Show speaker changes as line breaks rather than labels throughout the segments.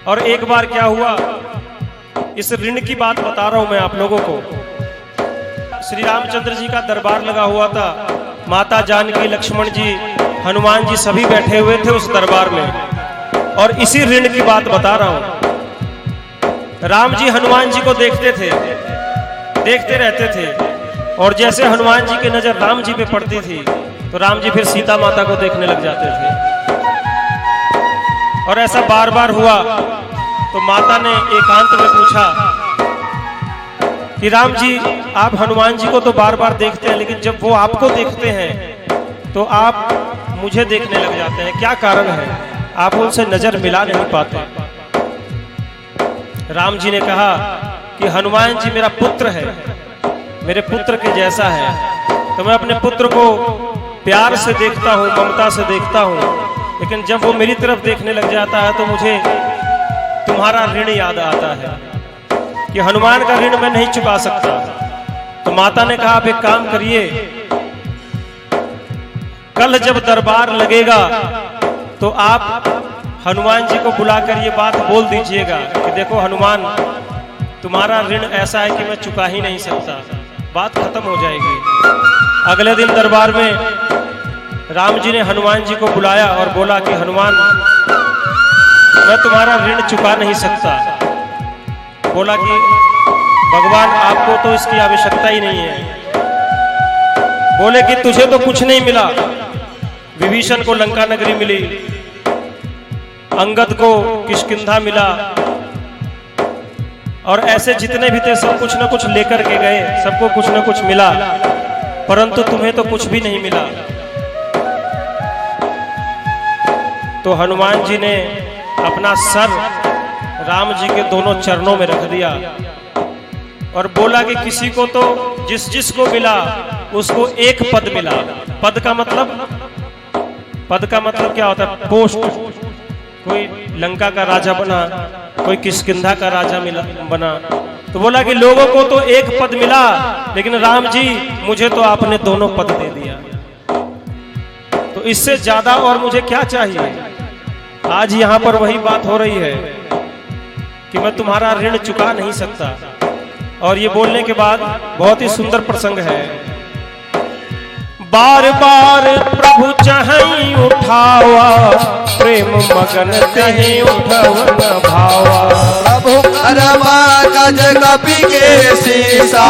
और एक बार क्या हुआ, इस ऋण की बात बता रहा हूं मैं आप लोगों को। श्री रामचंद्र जी का दरबार लगा हुआ था, माता जानकी, लक्ष्मण जी, हनुमान जी सभी बैठे हुए थे उस दरबार में। और इसी ऋण की बात बता रहा हूं। राम जी हनुमान जी को देखते थे, देखते रहते थे, और जैसे हनुमान जी की नजर राम जी पे पड़ती थी तो राम जी फिर सीता माता को देखने लग जाते थे। और ऐसा बार बार हुआ तो माता ने एकांत में पूछा कि राम जी, आप हनुमान जी को तो बार बार देखते हैं, लेकिन जब वो आपको देखते हैं तो आप मुझे देखने लग जाते हैं, क्या कारण है? आप उनसे नजर मिला नहीं पाते। राम जी ने कहा कि हनुमान जी मेरा पुत्र है, मेरे पुत्र के जैसा है, तो मैं अपने पुत्र को प्यार से देखता हूँ, ममता से देखता हूँ, लेकिन जब वो मेरी तरफ देखने लग जाता है तो मुझे तुम्हारा ऋण याद आता है कि हनुमान का ऋण मैं नहीं चुका सकता। तो माता ने कहा आप एक काम करिए, कल जब दरबार लगेगा तो आप हनुमान जी को बुलाकर ये बात बोल दीजिएगा कि देखो हनुमान, तुम्हारा ऋण ऐसा है कि मैं चुका ही नहीं सकता। बात खत्म हो जाएगी। अगले दिन दरबार में राम जी ने हनुमान जी को बुलाया और बोला कि हनुमान, मैं तुम्हारा ऋण चुका नहीं सकता। बोला कि भगवान, आपको तो इसकी आवश्यकता ही नहीं है। बोले कि तुझे तो कुछ नहीं मिला, विभीषण को लंका नगरी मिली, अंगद को किष्किंधा मिला, और ऐसे जितने भी थे सब कुछ न कुछ लेकर के गए, सबको कुछ न कुछ मिला, परंतु तुम्हें तो कुछ भी नहीं मिला। तो हनुमान जी ने अपना सर राम जी के दोनों चरणों में रख दिया और बोला कि किसी को तो जिस जिस को मिला उसको एक पद मिला। पद का मतलब क्या होता है? पोस्ट। कोई लंका का राजा बना, कोई किष्किंधा का राजा बना। तो बोला कि लोगों को तो एक पद मिला, लेकिन राम जी मुझे तो आपने दोनों पद दे दिया, तो इससे ज्यादा और मुझे क्या चाहिए? आज यहां पर वही बात हो रही है कि मैं तुम्हारा ऋण चुका नहीं सकता। और ये बोलने के बाद बहुत ही सुंदर प्रसंग है। बार बार प्रभु चाहि उठावा, प्रेम मगन तेहि उठवन भावा।
प्रभु करमा गज कपि के सीसा,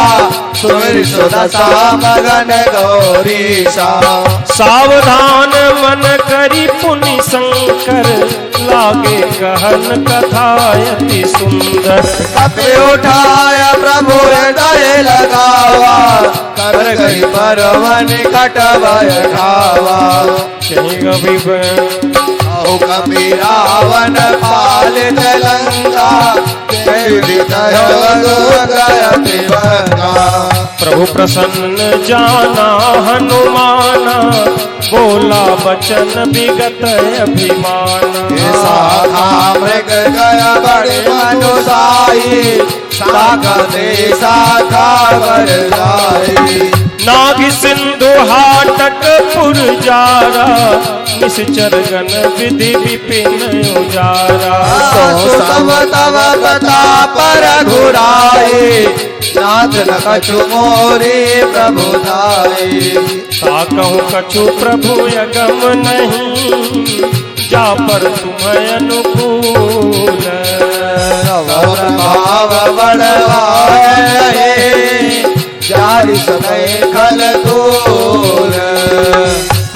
सुमिर सुदशा मगन गौरीशा।
सावधान मन करी पुनि शंकर, लागे कहन कथा अति सुंदर।
कपि उठाया प्रभु हृदय लगावा, कर गई परवन कटवय खावा। कपि रावण पाल लंका,
प्रभु प्रसन्न जाना हनुमाना, बोला बचन विगत अभिमान।
मृग गया बड़े मनुसाई, सागर शाखा बरदाई।
नाभि सिंधु हाटक पुरजारा, निश्चर गण विधि विपिन उजारा।
तव तव कथा पर घुराए, नाथ न कछु मोरे प्रभु धाये।
ता कहूँ कछु प्रभु यगम नहीं, जा पर तुम अनुकूल।
भाव बढ़वाए, जारि समय खल दूर।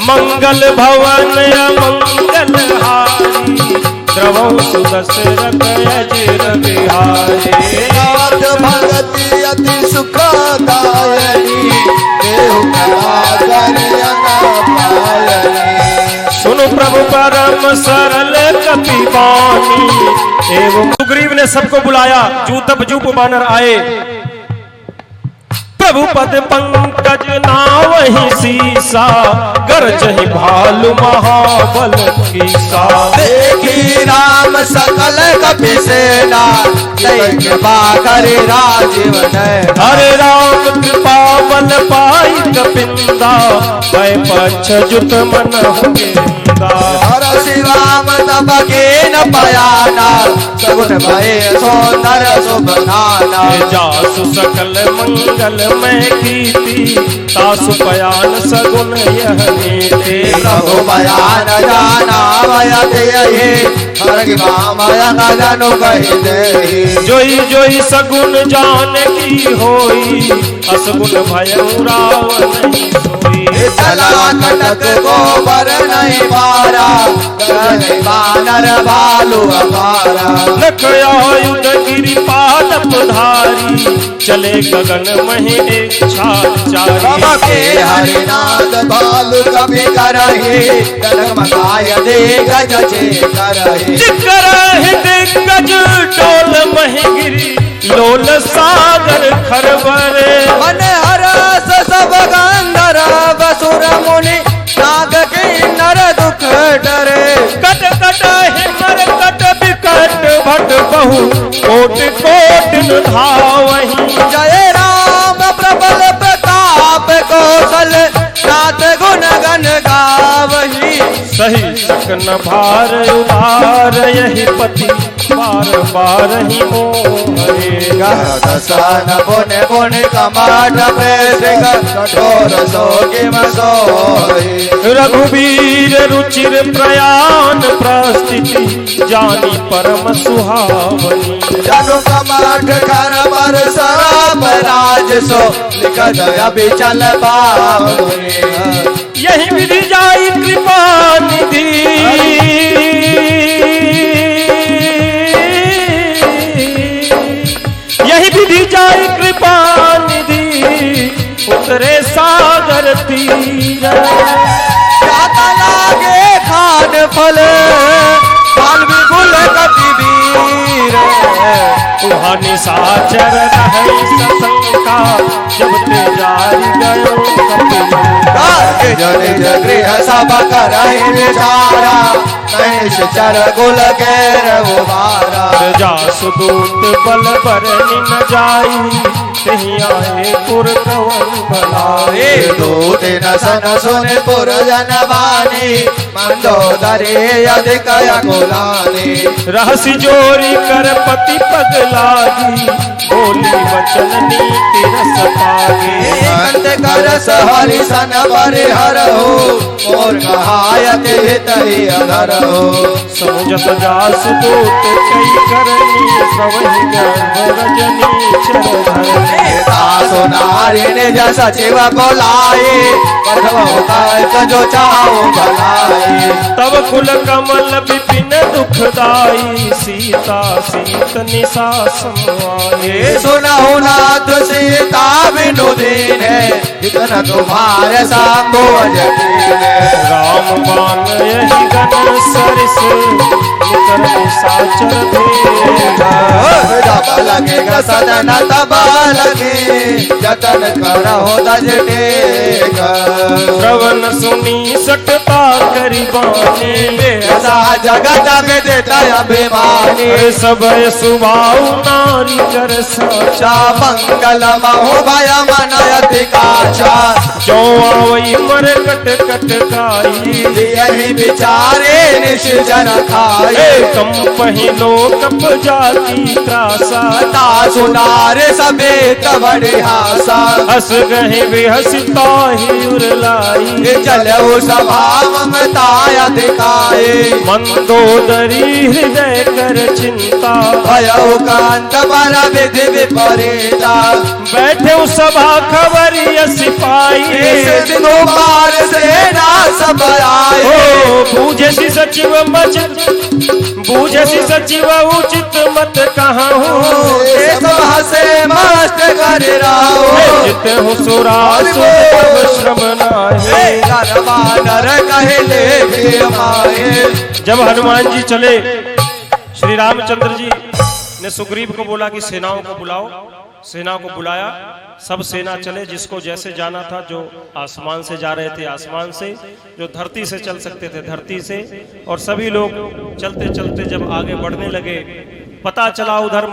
मंगल भवन मंगल हारी, द्रवौ सुदशरथ अजिर बिहारी।
भगति अति सुखदायनी, देहु
सुनु प्रभु परम सरल कपि बानी। एवं सुग्रीव ने सबको बुलाया, जूतब जूप बानर आए। प्रभु पद पंकज नावहि सीसा, गरजहि भालु महाबल कीसा।
देखी राम सकल कपि सेना, दैत्य बाकर राजीव नयना।
हरे राम कृपा बल पाई कपिंदा, भय पक्ष जुट मन होंदा।
हर श्री राम तब के न पयाना, सगुन भय सुंदर शुभ नाना
जासु सकल मंगल में कीर्ति तासु पयान सगुन यह नीति
प्रभु बयान जाना भयत यही हर मामय गजनु कहि देहि
जोई जोई सगुन जान की होई असगुन भय रावण नहीं सोई
चला कटक गोबर नहीं पारा गगन बानर भालू अपारा
लख आयुध गिरि पादप धारी चले गगन मही एक छाल
के हरिनाथ भालू कभी करही डगमगाय दे गज चे करही
करहि दिग्गज टोल मही गिरी लोल सागर खरबरे
मन हरस सब गंधर्व सुर मुनि नाग किन्नर दुख डरे
कट कट हिमर कट विकट भट बहु कोट कोट न धावहि
जय राम प्रबल प्रताप कौशल नाथ गुण गण गावही
सही सकन भार उतार यही पति बार बार ही मोहरेगा
दसन पुण्य पुण्य कमाट पे कठोर सोगिम सोही
रघुवीर रुचिर प्रयाण प्रस्थिति जानी परम सुहावनी
जनु कमाट कर बर सराप राज सो लिख अभी चल बाबुनी
यही विधि जाई कृपा निधि यही विधि जाई कृपा निधि उतरे सागर तीर
जाता लागे खान फल फल विपुल कति वीर
तुहानी साचर रहे सतंका जब ते जारी गयो
के जन गृह सब करहि विचारा निश्चर कुल केर उबारा
जासु दूत बल बरनि न जाई तही आए पुर कवन बनाए
दूत न सन सुन पुर जन बानी मंदोदरी अधिक कुलानी
रहसी जोरी कर पति पग लागी बोली वचन नीति रस पागे
अंत कर सहरि सन परिहर हो मोर कहायत हित ही अधर हो
समुझत जासु दूत कई करनी सवहि गर्भ रजनी चर
दासो नारी निज सचिव बोलाए जो चाहो भलाई
तब कुल कमल विपिन दुखदाई सीता सीत निशा समाये
सुनहु नाथ सीता बिनु दीन जितना तुम्हारे सांगो जटीन
राम बाण यही गण सरिस निकर निशाचर भेगा
जब लगेगा सदन तब लगे जतन करहो तज टेगा
श्रवण सुनी सकता करी बानी
ऐसा जगत में देता अभिमानी
सब सुभाव नारी कर साचा
मंगल महो भय मन अति काचा
जो आवई मर कट कट खाई
यही विचारे निश्चन खाए
कम पहिलो कप जाती त्रासा
ता सुनारे समेत बड़े हासा
हस गहे बेहसता ही उरलाई
चलो सभा ममताया दिखाए
मंदोदरी हृदय कर चिंता
भयो कांत पर विधि विपरीता
बैठे सभा खबरिय सिपाही
पार सेना सब आए
बूझे सी सचिव बूझे सी सचिव उचित मत कहाँ हूँ
हसे मस्त कर
जित हूँ सुरासु श्रम नाहे
नर कहले माए
जब हनुमान जी चले श्री रामचंद्र जी ने सुग्रीव को बोला कि सेनाओं को बुलाओ सेना को बुलाया सब सेना चले जिसको जैसे जाना था जो आसमान से जा रहे थे आसमान से जो धरती से चल सकते थे धरती से और सभी लोग चलते चलते जब आगे बढ़ने लगे पता चला उधर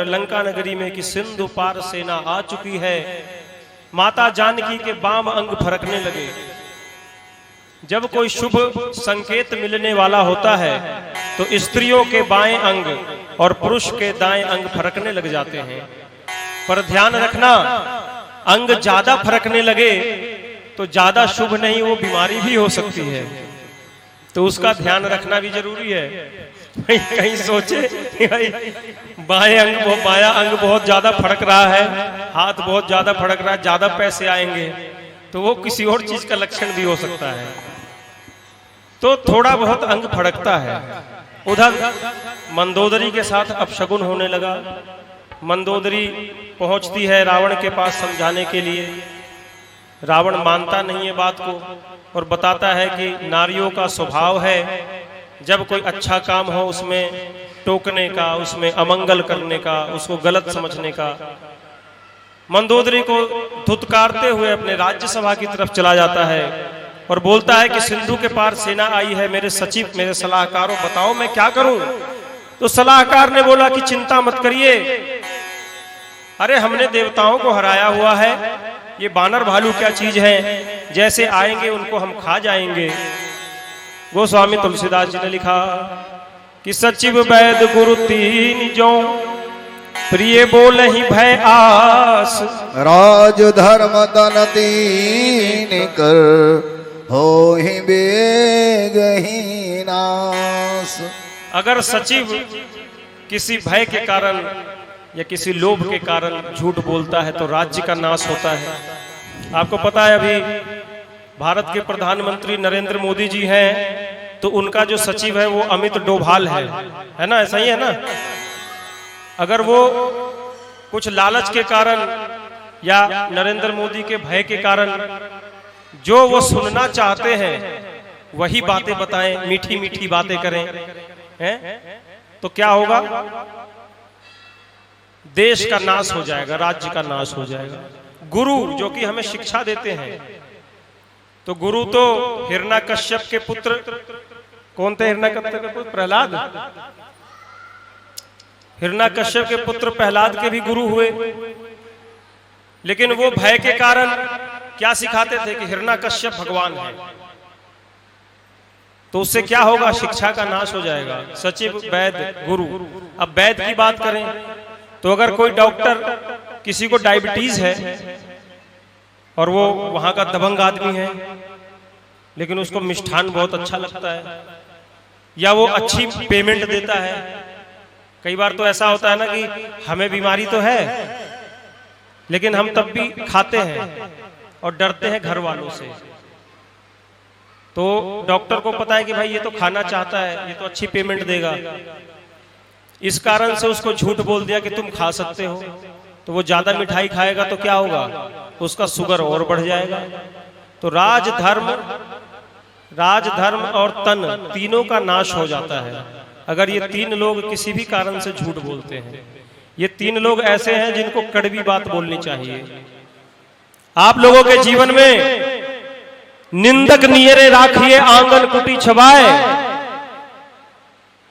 लंका नगरी में कि सिंधु पार सेना आ चुकी है। माता जानकी के बाम अंग फरकने लगे। जब कोई शुभ संकेत मिलने वाला होता है तो स्त्रियों के बाएं अंग और पुरुष के दाएं अंग फरकने लग जाते हैं। पर ध्यान रखना, अंग ज्यादा फरकने लगे तो ज्यादा शुभ नहीं, वो बीमारी भी हो सकती है, तो उसका ध्यान रखना भी जरूरी है। कहीं सोचे बाएं अंग बायां अंग बहुत ज्यादा फड़क रहा है, हाथ बहुत ज्यादा फड़क रहा है, ज्यादा पैसे आएंगे, तो वो किसी और चीज का लक्षण भी हो सकता है। तो थोड़ा बहुत अंग फड़कता है। उधर मंदोदरी के साथ अपशगुन होने लगा। मंदोदरी पहुंचती है रावण के पास समझाने के लिए। रावण मानता नहीं है बात को और बताता है कि नारियों का स्वभाव है जब कोई अच्छा काम हो उसमें टोकने का, उसमें अमंगल करने का, उसको गलत समझने का। मंदोदरी को धुतकारते हुए अपने राज्यसभा की तरफ चला जाता है और बोलता है कि सिंधु के पार सेना आई है, मेरे सचिव, मेरे सलाहकारों, बताओ मैं क्या करूं। तो सलाहकार ने बोला कि चिंता मत करिए, अरे हमने देवताओं को हराया हुआ है, ये बानर भालू क्या चीज है, जैसे आएंगे उनको हम खा जाएंगे। गोस्वामी तुलसीदास जी ने लिखा कि सचिव वैद गुरु तीन जो प्रिय बोल ही भय आस,
राज धर्म तन तीन कर हो ही बेगही नास।
अगर सचिव किसी भय के कारण या किसी लोभ के कारण झूठ बोलता है तो राज्य का नाश होता है। आपको पता है अभी भारत के प्रधानमंत्री नरेंद्र मोदी जी हैं, तो उनका जो सचिव है वो अमित डोभाल है ना, ऐसा ही है ना। अगर वो कुछ लालच के कारण या नरेंद्र मोदी के भय के कारण जो वो सुनना चाहते हैं वही बातें बताएं, मीठी मीठी बातें करें, हैं? तो क्या होगा, देश का नाश हो जाएगा, राज्य का नाश हो जाएगा। गुरु जो कि हमें शिक्षा देते हैं, तो गुरु तो हिरण्यकश्यप के पुत्र, कौन थे हिरण्यकश्यप के पुत्र? प्रहलाद। हिरण्यकश्यप के पुत्र प्रहलाद के भी गुरु हुए, लेकिन वो भय के कारण क्या सिखाते थे कि हिरण्यकश्यप भगवान है, तो उससे क्या होगा, शिक्षा का नाश हो जाएगा। सचिव वैद्य गुरु। अब वैद्य की बात करें तो अगर कोई डॉक्टर, किसी को डायबिटीज है और वो वहां का दबंग आदमी है, लेकिन उसको मिष्ठान बहुत अच्छा लगता है या वो अच्छी पेमेंट देता है। कई बार तो ऐसा होता है ना कि हमें बीमारी तो है लेकिन हम तब भी खाते हैं और डरते हैं घर वालों से। तो डॉक्टर को पता है कि भाई ये तो खाना चाहता है, ये तो अच्छी पेमेंट देगा, इस कारण से उसको झूठ बोल दिया कि तुम खा सकते हो, तो वो ज्यादा मिठाई खाएगा तो क्या होगा, उसका शुगर और बढ़ जाएगा। तो राजधर्म और तन तीनों का नाश हो जाता है अगर ये तीन लोग किसी भी कारण से झूठ बोलते हैं। ये तीन लोग ऐसे हैं जिनको कड़वी बात बोलनी चाहिए। आप लोगों के जीवन में निंदक नियरे राखिए आंगन कुटी छवाए,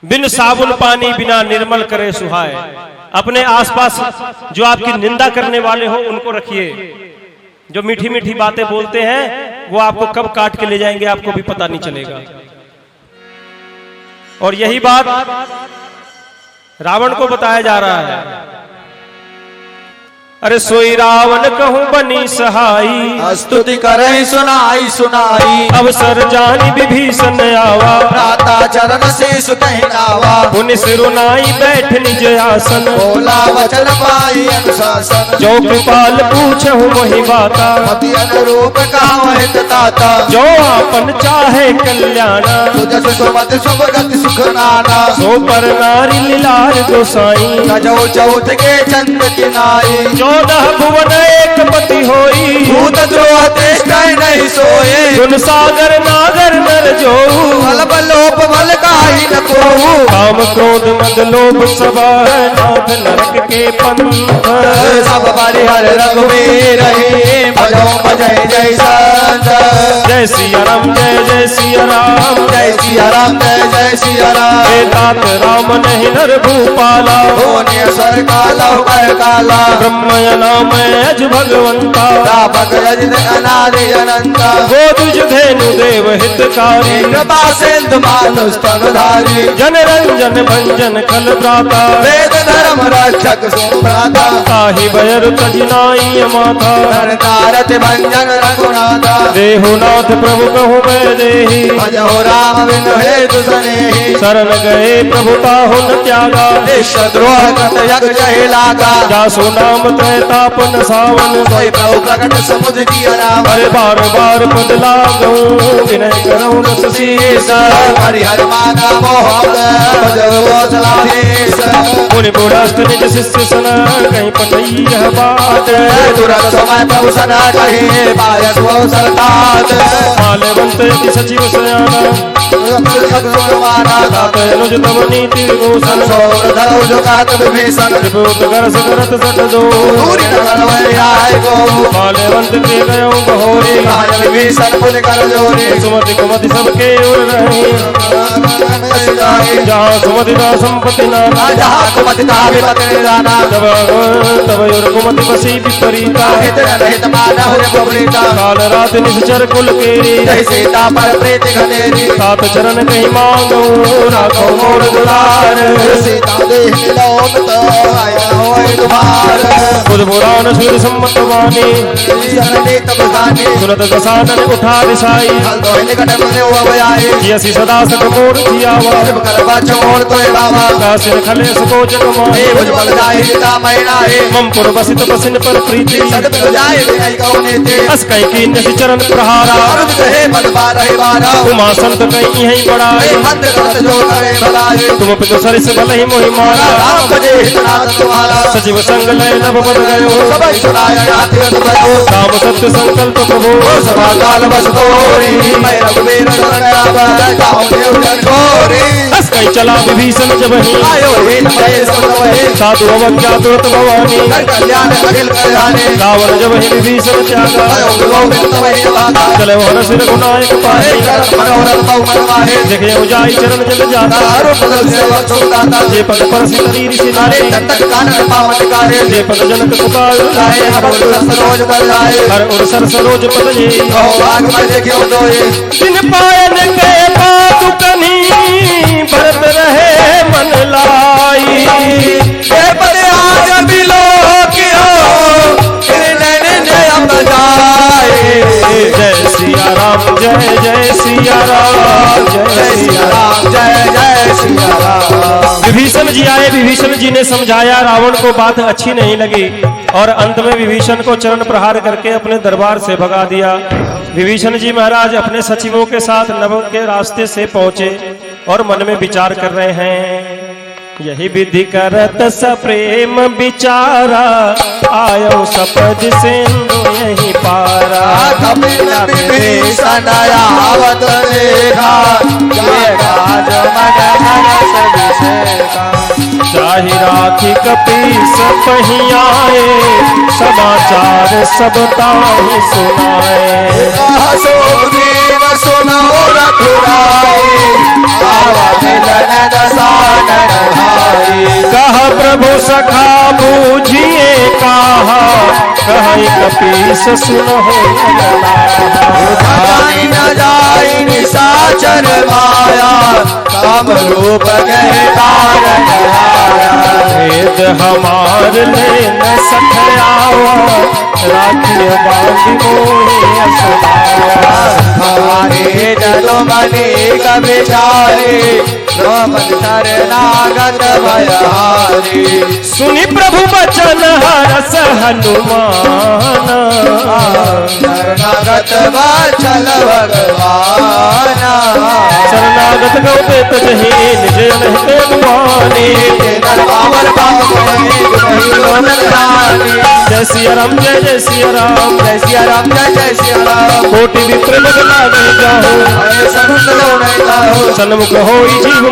बिन साबुन पानी बिना निर्मल करे सुहाए। अपने आसपास जो आपकी निंदा करने वाले हो उनको रखिए। जो मीठी मीठी बातें बोलते हैं वो आपको कब काट के ले जाएंगे आपको भी पता नहीं चलेगा। और यही बात रावण को बताया जा रहा है। अरे सोई रावण कहूं बनी सहाई,
स्तुति करे सुनाई सुनाई।
अवसर जानी विभीषण आवा,
प्राता चरण से सुतहिनावा।
पुनि सिरुनाई बैठ निज आसन,
बोला वचन पाई अनुशासन।
जो कृपाल पूछहु मोहि बाता,
मति अनुरूप कहां हित ताता।
जो आपन चाहे कल्याणा,
सुजस सुमति शुभ गति सुख नाना।
सो पर नारी लीलार गोसाई,
सजौ चौथ के चंद्र की नाई।
14 भुवन एक पति होई,
भूत द्रोह तेष्टै नहीं सोए।
गुण सागर नागर नर जोऊ,
बल बलोप बल काहि न कोऊ।
काम क्रोध मद लोभ सब नाथ नरक के पंथ।
सब परिहर रघुवीर रहे, भजो भजै जय संत।
जय सिया राम जय जय सिया राम,
जय सिया राम जय जय सिया राम।
हे तात राम नहीं नर भूपाला,
भुवनेश्वर काला कर काला।
ब्रह्म नाम अज भगवंता,
व्यापक यजित अनादि अनंत,
गोदुज धेनु देव हितकारी,
कृपा सिंधु मानुष तनुधारी,
जन रंजन भंजन खल भ्राता,
वेद धर्म रक्षक सुभ्राता,
ताहि बयर तजिनाई माता,
धर तारत भंजन रघुनाथा,
देहुनाथ प्रभु कहु मैं देहि,
भजो राम बिनु हेतु सनेहि,
शरण गए प्रभु ताहु न त्यागा,
द्रोह कृत यज्ञ जहि लागा,
जासु नाम त्रैतापन सावन,
सोई प्रभु प्रकट समुझ किया नाम,
अरे बार बार पद लागऊं विनय करऊं रस शीस,
हरिहर माना मोहन भजो गोसलाधीश,
मुनि बुढ़स्त निज शिष्य सन कहीं पटई यह बात,
तुरंत समय प्रभु सना कहे पायस वो सरतात,
माल्यवंत यति सचिव सयाना, अनुज तव नीति विभूषण, विभूत कर सकरत सट दो, माल्यवंत के गयऊं बहोरी, सुमति कुमति सबके उर रही, जहाँ सुमति ना संपत्ति नाना, तब युर कुमति बसी विपरीता, काल रात निश्चर कुल केरी, सात चरण कहीं मांगो राखो मोर दुलार, खुद पुराण सूर्य सम्मत वाणी, सुनत दसानन उठा दिशाई, जियसी सदा सक मोर जियावा, कासिन खले सको जगमाई, मम पुर बसित बसिन पर प्रीति, अस कई की नसी चरण प्रहारा, उमा संत कहीं यहीं बड़ाई, तुम पितु सरिस भल ही मोहि मारा, सचिव संग लय नभ बन गयो, राम सत्य संकल्प प्रभु,
सभा काल बस तोरी,
अस कई चला विभीषण जब ही, साधु अवज्ञा तुरत भवानी, रावण जब ही विभीषण त्यागा, चले वर सिर गुनायक पाए, देखे उजाई चरण जल जाता, जे पद पर शरीर से नारे, जे पद जनक पुकार हर उर सर सरोज पद जे, जिन पायन के पातु कनी भरत रहे मन लाई,
पद आज बिलो
जय सिया राम जय जय सिया राम जय सिया राम
जय जय सिया राम।
विभीषण जी आए, विभीषण जी ने समझाया, रावण को बात अच्छी नहीं लगी और अंत में विभीषण को चरण प्रहार करके अपने दरबार से भगा दिया। विभीषण जी महाराज अपने सचिवों के साथ नभ के रास्ते से पहुंचे और मन में विचार कर रहे हैं, यही विधि करत सप्रेम विचारा, आयो सपद सिंधु यही पारा,
कपिल विभीषण आवत देखा, राज मन हरष विषेका,
चाहि राखी कपीस पहियाए, समाचार सब ताहि सुनाए,
सुग्रीव सुनो रघुराई, आवा मिलन दसानन भाई,
कह प्रभु सखा बूझिए कहा, कहि कपीस सुनहो
न जाई निशाचर माया, काम रूप गए तारन आया,
भेद हमार ले न सखयावा, राखिय बांधि मोहि असुनाया,
हमारे जलो मनी कविचारे, शरणागत भयहारी,
सुनि प्रभु बचन हरस हनुमान,
शरणागत वत्सल भगवान,
शरणागत गौ पेत जही निज अनहित दुआनी, जय सिया राम जय जय सिया राम,
जय सिया राम जय जय सिया राम,
कोटि विप्र लग लागे जाहो, सन्मुख होई जीव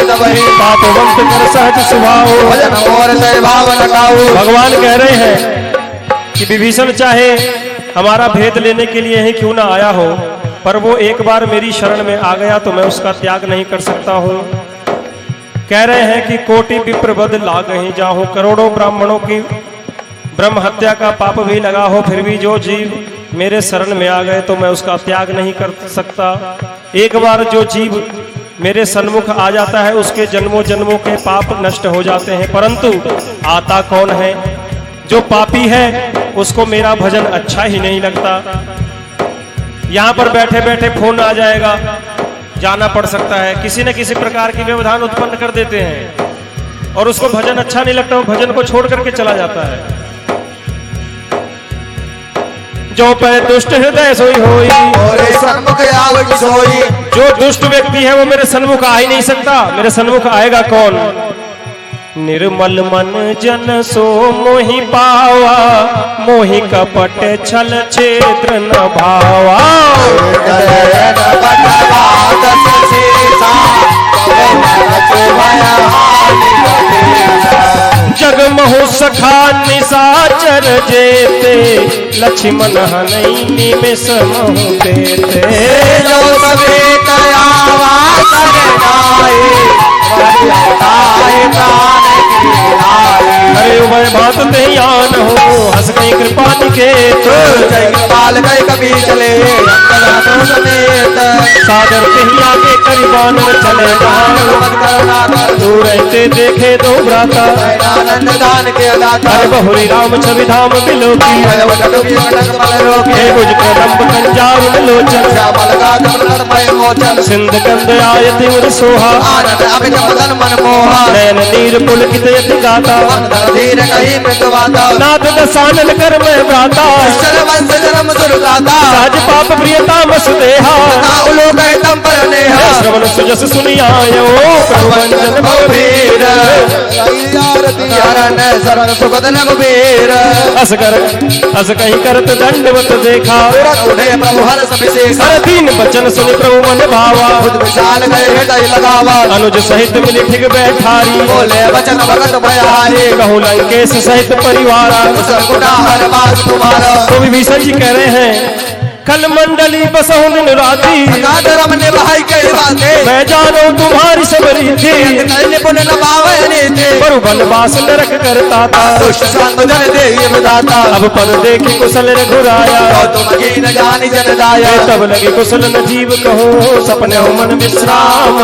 मोहि पापवंत कर सहज स्वभाव। भगवान कह रहे हैं कि विभीषण चाहे हमारा भेद लेने के लिए ही क्यों ना आया हो, पर वो एक बार मेरी शरण में आ गया तो मैं उसका त्याग नहीं कर सकता हूँ। कह रहे हैं कि कोटि विप्रवद लागहि जाहु, करोड़ों ब्राह्मणों की ब्रह्म हत्या का पाप भी लगा हो, फिर भी जो जीव मेरे शरण में आ गए तो मैं उसका त्याग नहीं कर सकता। एक बार जो जीव मेरे सन्मुख आ जाता है उसके जन्मों जन्मों के पाप नष्ट हो जाते हैं, परंतु आता कौन है? जो पापी है उसको मेरा भजन अच्छा ही नहीं लगता। यहाँ पर बैठे बैठे फोन आ जाएगा, जाना पड़ सकता है, किसी न किसी प्रकार की व्यवधान उत्पन्न कर देते हैं और उसको भजन अच्छा नहीं लगता, वो भजन को छोड़ करके चला जाता है। जो पै दुष्ट हृदय सोई होई,
और सन्मुख आवत सोई।
जो दुष्ट व्यक्ति है वो मेरे सन्मुख आ ही नहीं सकता। मेरे सन्मुख आएगा कौन? निर्मल मन जन सो मोहि पावा, मोहि कपट छल क्षेत्र न भावा। जग मोह सखा निसाचर जेते, लक्ष्मण हनई निमिष मोह देते।
जो सबे कयावा सरनाए,
अरे वह बात नहीं आन हो, हंस गई कृपा निकेत।
जय कृपाल गए कभी चले
सादर कहीं आगे करीबान चले दूर रहते देखे दो भ्राता।
आनंद दान के अदाता,
अरे बहुरी राम छवि धाम बिलोकी, हे भुज प्रलंब कंजारुण लोचन। सिंध कंद आयति उर सोहा,
आनंद अमित मदन मन मोहा।
नयन नीर पुलकित यति गाता,
धीर कहीं मृतवाता।
नाथ दसानन कर मैं भ्राता।
वंश जन्म दुर्गाता,
साज पाप प्रियता मस देहा।
उलोक तम पर नेहा।
श्रवण सुजस सुनियायो, प्रभुवंजन भवभीर।
शरण शरण सुगत नगबीर।
अस कहीं करत दंडवत देखा,
उन्हें प्रभु हर्ष विशेष।
हर दीन बचन सुनि प्रभु मन भावा।
खुद विशाल गए हृदय लगावा,
अनुज सहित मिली ठिग बैठारी।
बोले वचन भगत भयारी।
कहूँ लंकेश सहित परिवारा।
मुसलकुटा हर बात तुम्हारा।
तो विभीषण जी कह रहे हैं, कल मंडली बसहु दिन राती,
कादरम ने भाई के बातें।
मैं जानो तुम्हारी सब रीति।
निपुण न पावे नीति,
पर वनवास नरक करता था।
दुष्ट संग जन देहि विधाता।
अब पद देखी कुशल रघुराया,
तुम की न जानी जन दाया।
तब लगे कुशल न जीव कहो, सपने हो मन विश्राम।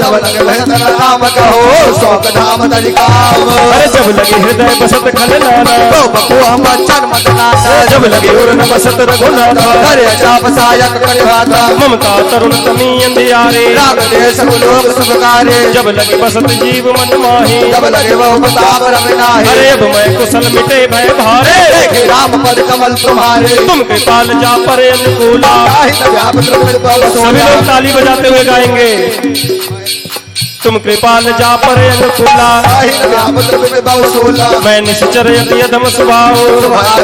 तब लगे भयंकर नाम कहो, शोक धाम तलिकाम।
अरे जब लगे हृदय बसत खल नाना,
तो बकुआ बच्चन मत नाना।
जब लगे उर न बसत रघुनाथा।
करे चाप सायक करिवाता।
ममता तरुण तमी अंधियारे,
राग देश लोक सुखकारे।
जब लगे बसत जीव मन माही।
जब लगे बहु प्रताप रविनाही।
अरे अब मैं कुशल मिटे भय भारे,
देखे राम पद कमल तुम्हारे।
तुम कृपाल जा पर अनुकूला। सभी लोग ताली बजाते हुए गाएंगे, तुम कृपाल जा पर अनुकूला। मैं निश्चर यति अधम स्वभाव,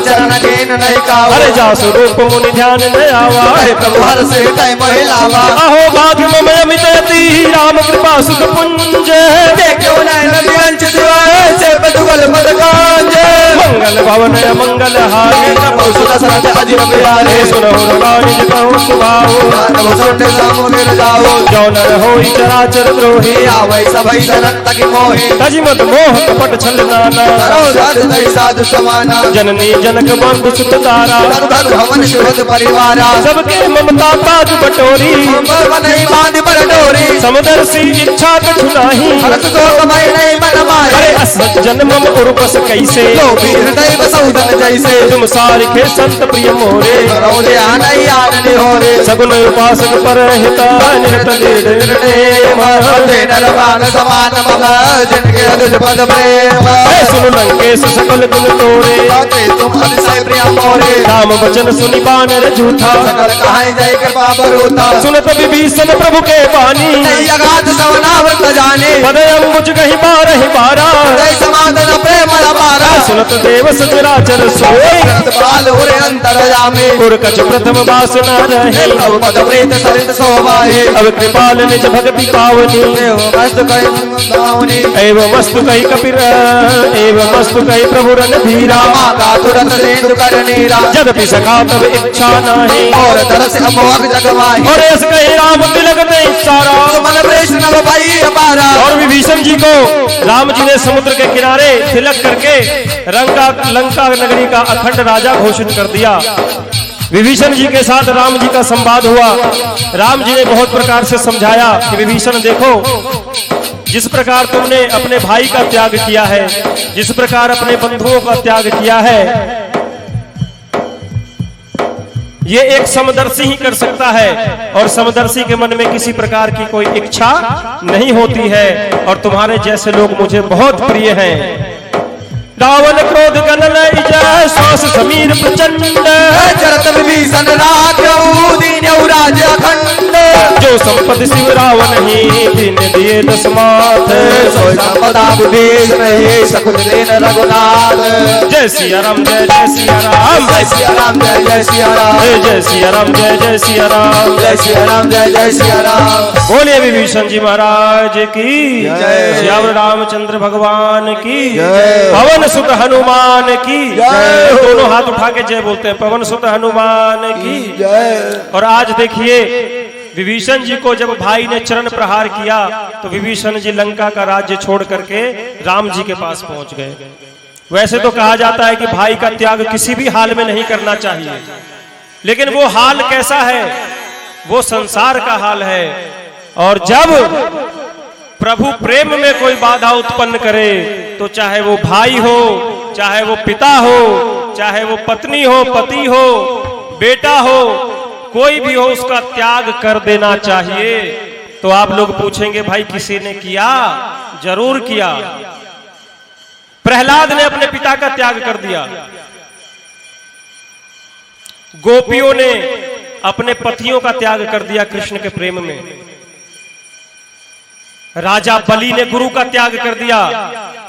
चरण केन नहीं कावा।
अरे जा स्वरूप मुनि ध्यान न आवा।
प्रभु हर से तय महिलावा।
अहो भाग्य मम अमित यति, राम कृपा सुख पुंज।
देखो नयन विअंच दिवाए, से बदुगल मद कांज।
मंगल भवन मंगल हारे,
प्रभु सुदर्शन अजिर प्यारे।
सुनो रवाणी जपहु सुभाव।
प्रभु सुंड सामुनिर जाओ।
जो नर होई चराचर द्रोही,
आवै सभै शरण तकि मोहि।
तजि मत मोह कपट छल नाना।
करो साधु दई साधु समाना।
जननी जनक बंधु सुत तारा,
धनु धनु हवन सुहृद परिवारा।
सबके ममता ताज बटोरी।
नहीं बांध पर डोरी,
समदर्शी इच्छा कछु नाही।
हरत तो कमाई नहीं मन मारे।
अरे असत जन्म उर्वस कैसे,
तो भी हृदय बसौदन जैसे।
तुम सारिखे संत प्रिय मोरे।
करोले आनई आननि होरे।
सगुन उपासक पर हिता निरत निर्णय।
नरवान समान मम, जिनके अदुज पद प्रेम।
सुन लंकेश सकल गुण तोरे,
बाते तुम अतिशय प्रिय मोरे।
राम वचन सुनि बानर झूठा।
सकल कहाई जय कृपा बरूता।
सुनत विभीषण प्रभु के बानी,
नहीं अगाध सवनावृत जाने।
पद अम्बुज कहीं बारहि बारा।
हृदय समाधन प्रेम अपारा
सुनत देव सचराचर सोई
बाल उरे अंतरयामी
और कछ प्रथम वासना रहे
प्रभु पद प्रीत सरित शोभाए
अब कृपाल निज भक्ति पावनी
मस्त कई गावनी
एवं मस्तु कही कपिर एवं मस्तु कही प्रभु रणधीरा
माता तुरंत सेतु कर नीरा
जगति सखा तब इच्छा नाही
और तरस अमोघ जगवाही
और ऐसे कही राम तिलक ने इच्छारा
मन वैष्णव भाई अपारा
और विभीषण जी को राम जी ने समुद्र के किनारे तिलक करके लंका नगरी का अखंड राजा घोषित कर दिया। विभीषण जी के साथ राम जी का संवाद हुआ। राम जी ने बहुत प्रकार से समझाया कि विभीषण देखो, जिस प्रकार तुमने अपने भाई का त्याग किया है, जिस प्रकार अपने बंधुओं का त्याग किया है, ये एक समदर्शी ही कर सकता है और समदर्शी के मन में किसी प्रकार की कोई इच्छा नहीं होती है और तुम्हारे जैसे लोग मुझे बहुत प्रिय हैं। रावण क्रोध गणन जय श्वास समीर प्रचंड
चरत विभीषण राख्यऊ दीन्यऊ राज्य अखंड
जो संपत्ति शिव रावण ही दीन दिए दसमाथ
सोई संपदा विभीषण ही सकुच दीन रघुनाथ
जय सिया राम जय सिया राम
जय सिया राम जय सिया राम
जय सिया राम जय सिया राम
जय सिया राम जय सिया राम।
बोलिए विभीषण जी महाराज की
जय।
श्याम रामचंद्र भगवान की
जय।
पवन सुत हनुमान की
जय।
दोनों हाथ उठा के जय बोलते हैं, पवन सुत हनुमान की
जय।
और आज देखिए विभीषण जी को जब भाई ने चरण प्रहार किया तो विभीषण जी लंका का राज्य छोड़ करके राम जी के पास पहुंच गए। वैसे तो कहा जाता है कि भाई का त्याग किसी भी हाल में नहीं करना चाहिए, लेकिन वो हाल कैसा है, वो संसार का हाल है। और जब प्रभु प्रेम में कोई बाधा उत्पन्न करे तो चाहे वो भाई हो, चाहे वो पिता हो, चाहे वो पत्नी हो, पति हो, बेटा हो, कोई भी हो, उसका त्याग कर देना चाहिए। तो आप लोग पूछेंगे भाई किसी ने किया? जरूर किया। प्रहलाद ने अपने पिता का त्याग कर दिया। गोपियों ने अपने पतियों का त्याग कर दिया कृष्ण के प्रेम में। राजा बलि ने गुरु का त्याग कर दिया।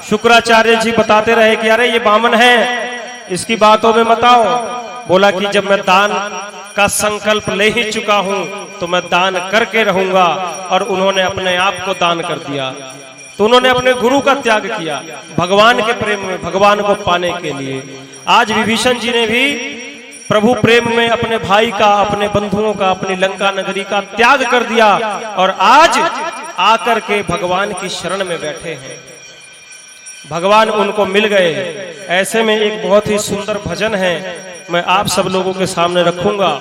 शुक्राचार्य जी बताते रहे कि अरे ये बामन है, इसकी बातों में मत आओ। बोला कि जब मैं दान का संकल्प ले ही चुका हूं तो मैं दान करके रहूंगा, और उन्होंने अपने आप को दान कर दिया। तो उन्होंने अपने गुरु का त्याग किया भगवान के प्रेम में, भगवान को पाने के लिए। आज विभीषण जी ने भी प्रभु प्रेम में अपने भाई का, अपने बंधुओं का, अपनी लंका नगरी का त्याग कर दिया और आज आकर के भगवान की शरण में बैठे हैं। भगवान उनको मिल गए। ऐसे में एक बहुत ही सुंदर भजन है, मैं आप सब लोगों के सामने रखूंगा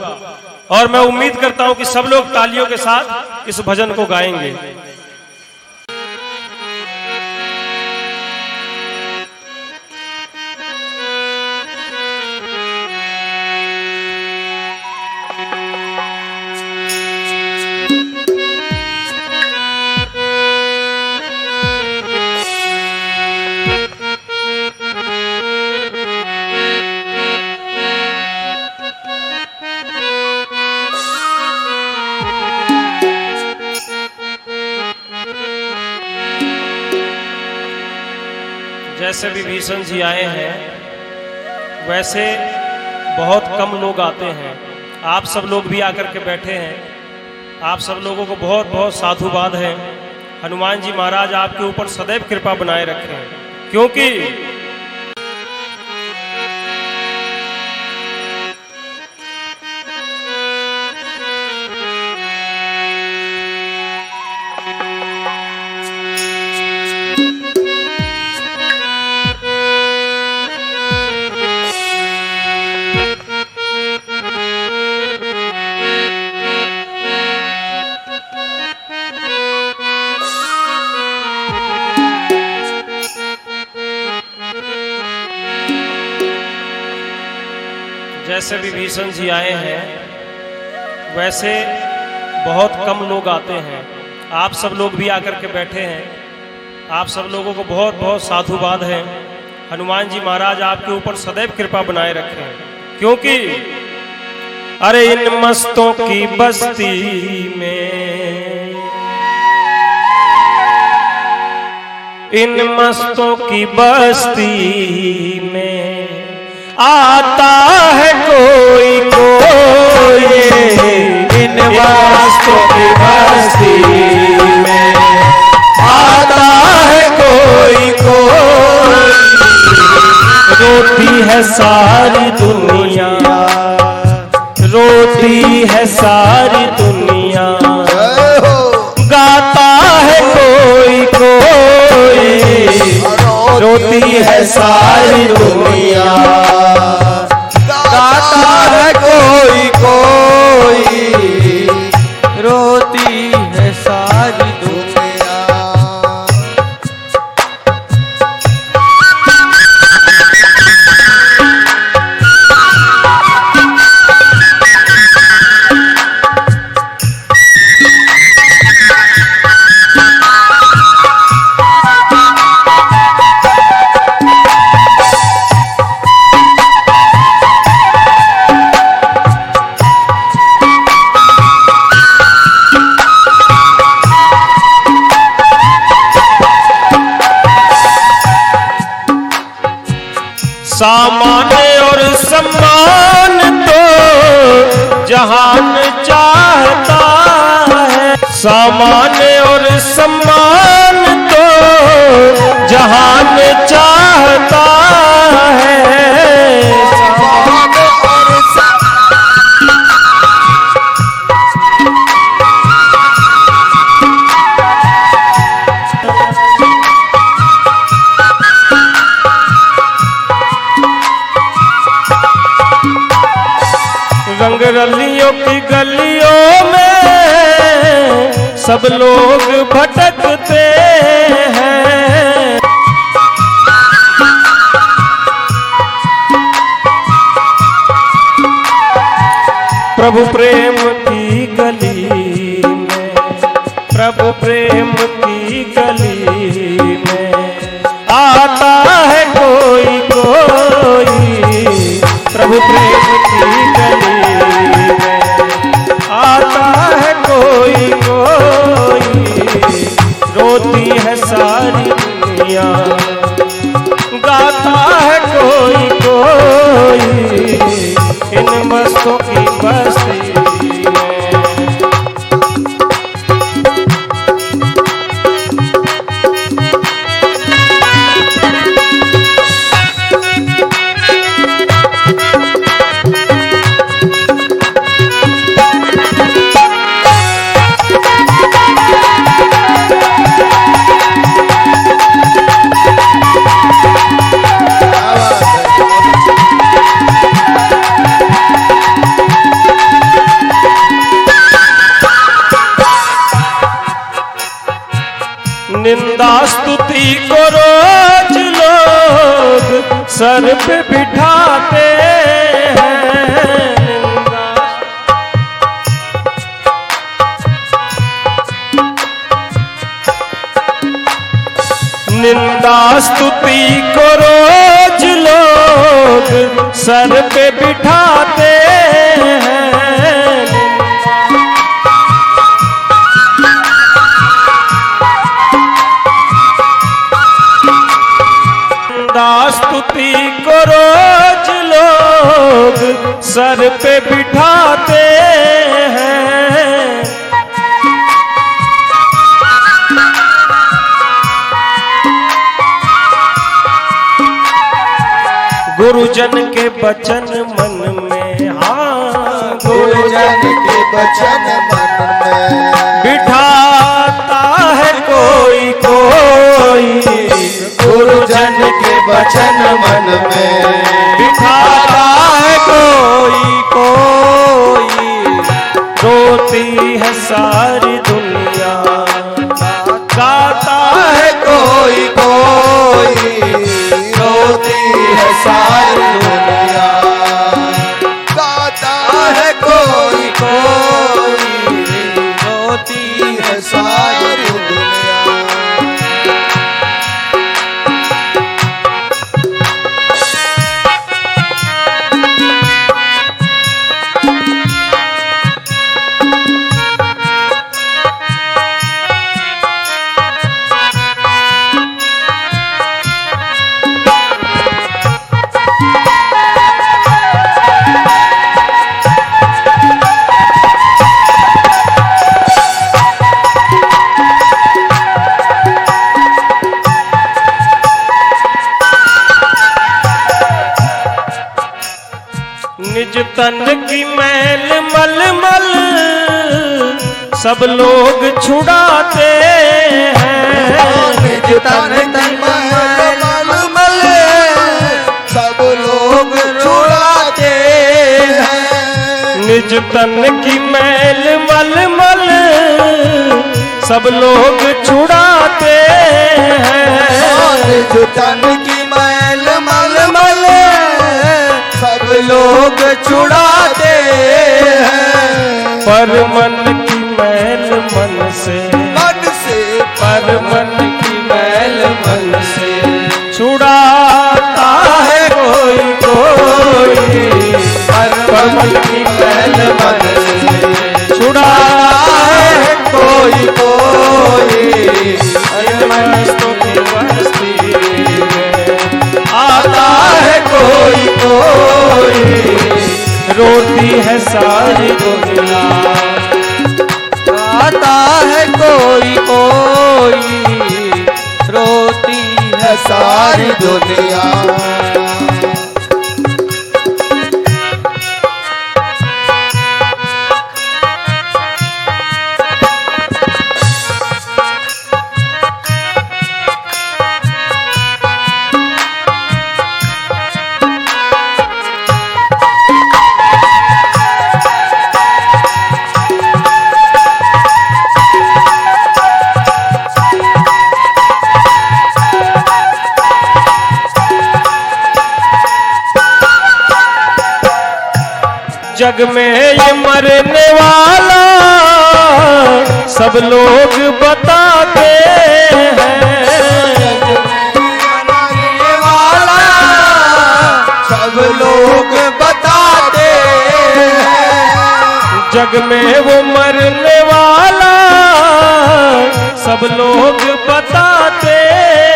और मैं उम्मीद करता हूं कि सब लोग तालियों के साथ इस भजन को गाएंगे। जैसे विभीषण जी आए हैं वैसे बहुत कम लोग आते हैं। आप सब लोग भी आकर के बैठे हैं। आप सब लोगों को बहुत बहुत साधुवाद है। हनुमान जी महाराज आपके ऊपर सदैव कृपा बनाए रखें, क्योंकि जैसे विभीषण जी आए हैं वैसे बहुत कम लोग आते हैं। आप सब लोग भी आकर के बैठे हैं। आप सब लोगों को बहुत बहुत साधुवाद है। हनुमान जी महाराज आपके ऊपर सदैव कृपा बनाए रखें, क्योंकि अरे इन मस्तों की बस्ती में इन मस्तों की बस्ती में आता है कोई कोई,
इन मस्तों की बस्ती में आता है कोई कोई।
रोती है सारी दुनिया, रोती है सारी दुनिया, गाता है कोई कोई, रोती है सारी दुनिया,
गाता है कोई कोई, रोती है सारी दुनिया।
सामान और सम्मान तो जहान चाहता है, सामान और सम्मान तो जहान चाहता है। रंग रलियों की गलियों में सब लोग भटकते हैं, प्रभु प्रेम की गली में, प्रभु प्रेम की गली में आता है कोई कोई, प्रभु प्रेम की गली आता है कोई कोई, रोती है सारी दुनिया, गाता है कोई कोई, इन मस्तों की बस्ती में। निंदा स्तुति को रोज लोग सर पे बिठाते हैं, निंदा स्तुति को रोज लोग सर पे बिठाते हैं। स्तुति को रोज लोग सर पे बिठाते हैं, गुरुजन के वचन मन में, हाँ
गुरुजन के वचन मन में
बिठाता है कोई कोई,
गुरुजन के वचन मन में
बिठाता है कोई कोई, रोती है सारी दुनिया, गाता है
कोई कोई, रोती है सारी दुनिया, गाता है कोई कोई, रोती है सारी दुनिया।
तन की मैल मलमल सब लोग छुड़ाते हैं।
निज तन की मैल मलमल सब लोग छुड़ाते हैं।
निज तन की मैल मलमल सब लोग छुड़ाते हैं।
निज तन की मैल मलमल सब लोग छुड़ाते हैं।
पर मन की मैल मन से पर मन की मैल मन से छुड़ाता है कोई कोई। पर मन की मैल मन से छुड़ाता है कोई कोई। मस्तों की बस्ती में आता है कोई कोई। रोती है सारी दुनिया
आता है कोई कोई। रोती है सारी दुनिया।
जग में ये मरने वाला सब लोग बताते हैं।
मरने वाला सब लोग बताते हैं।
जग में वो मरने वाला सब लोग बताते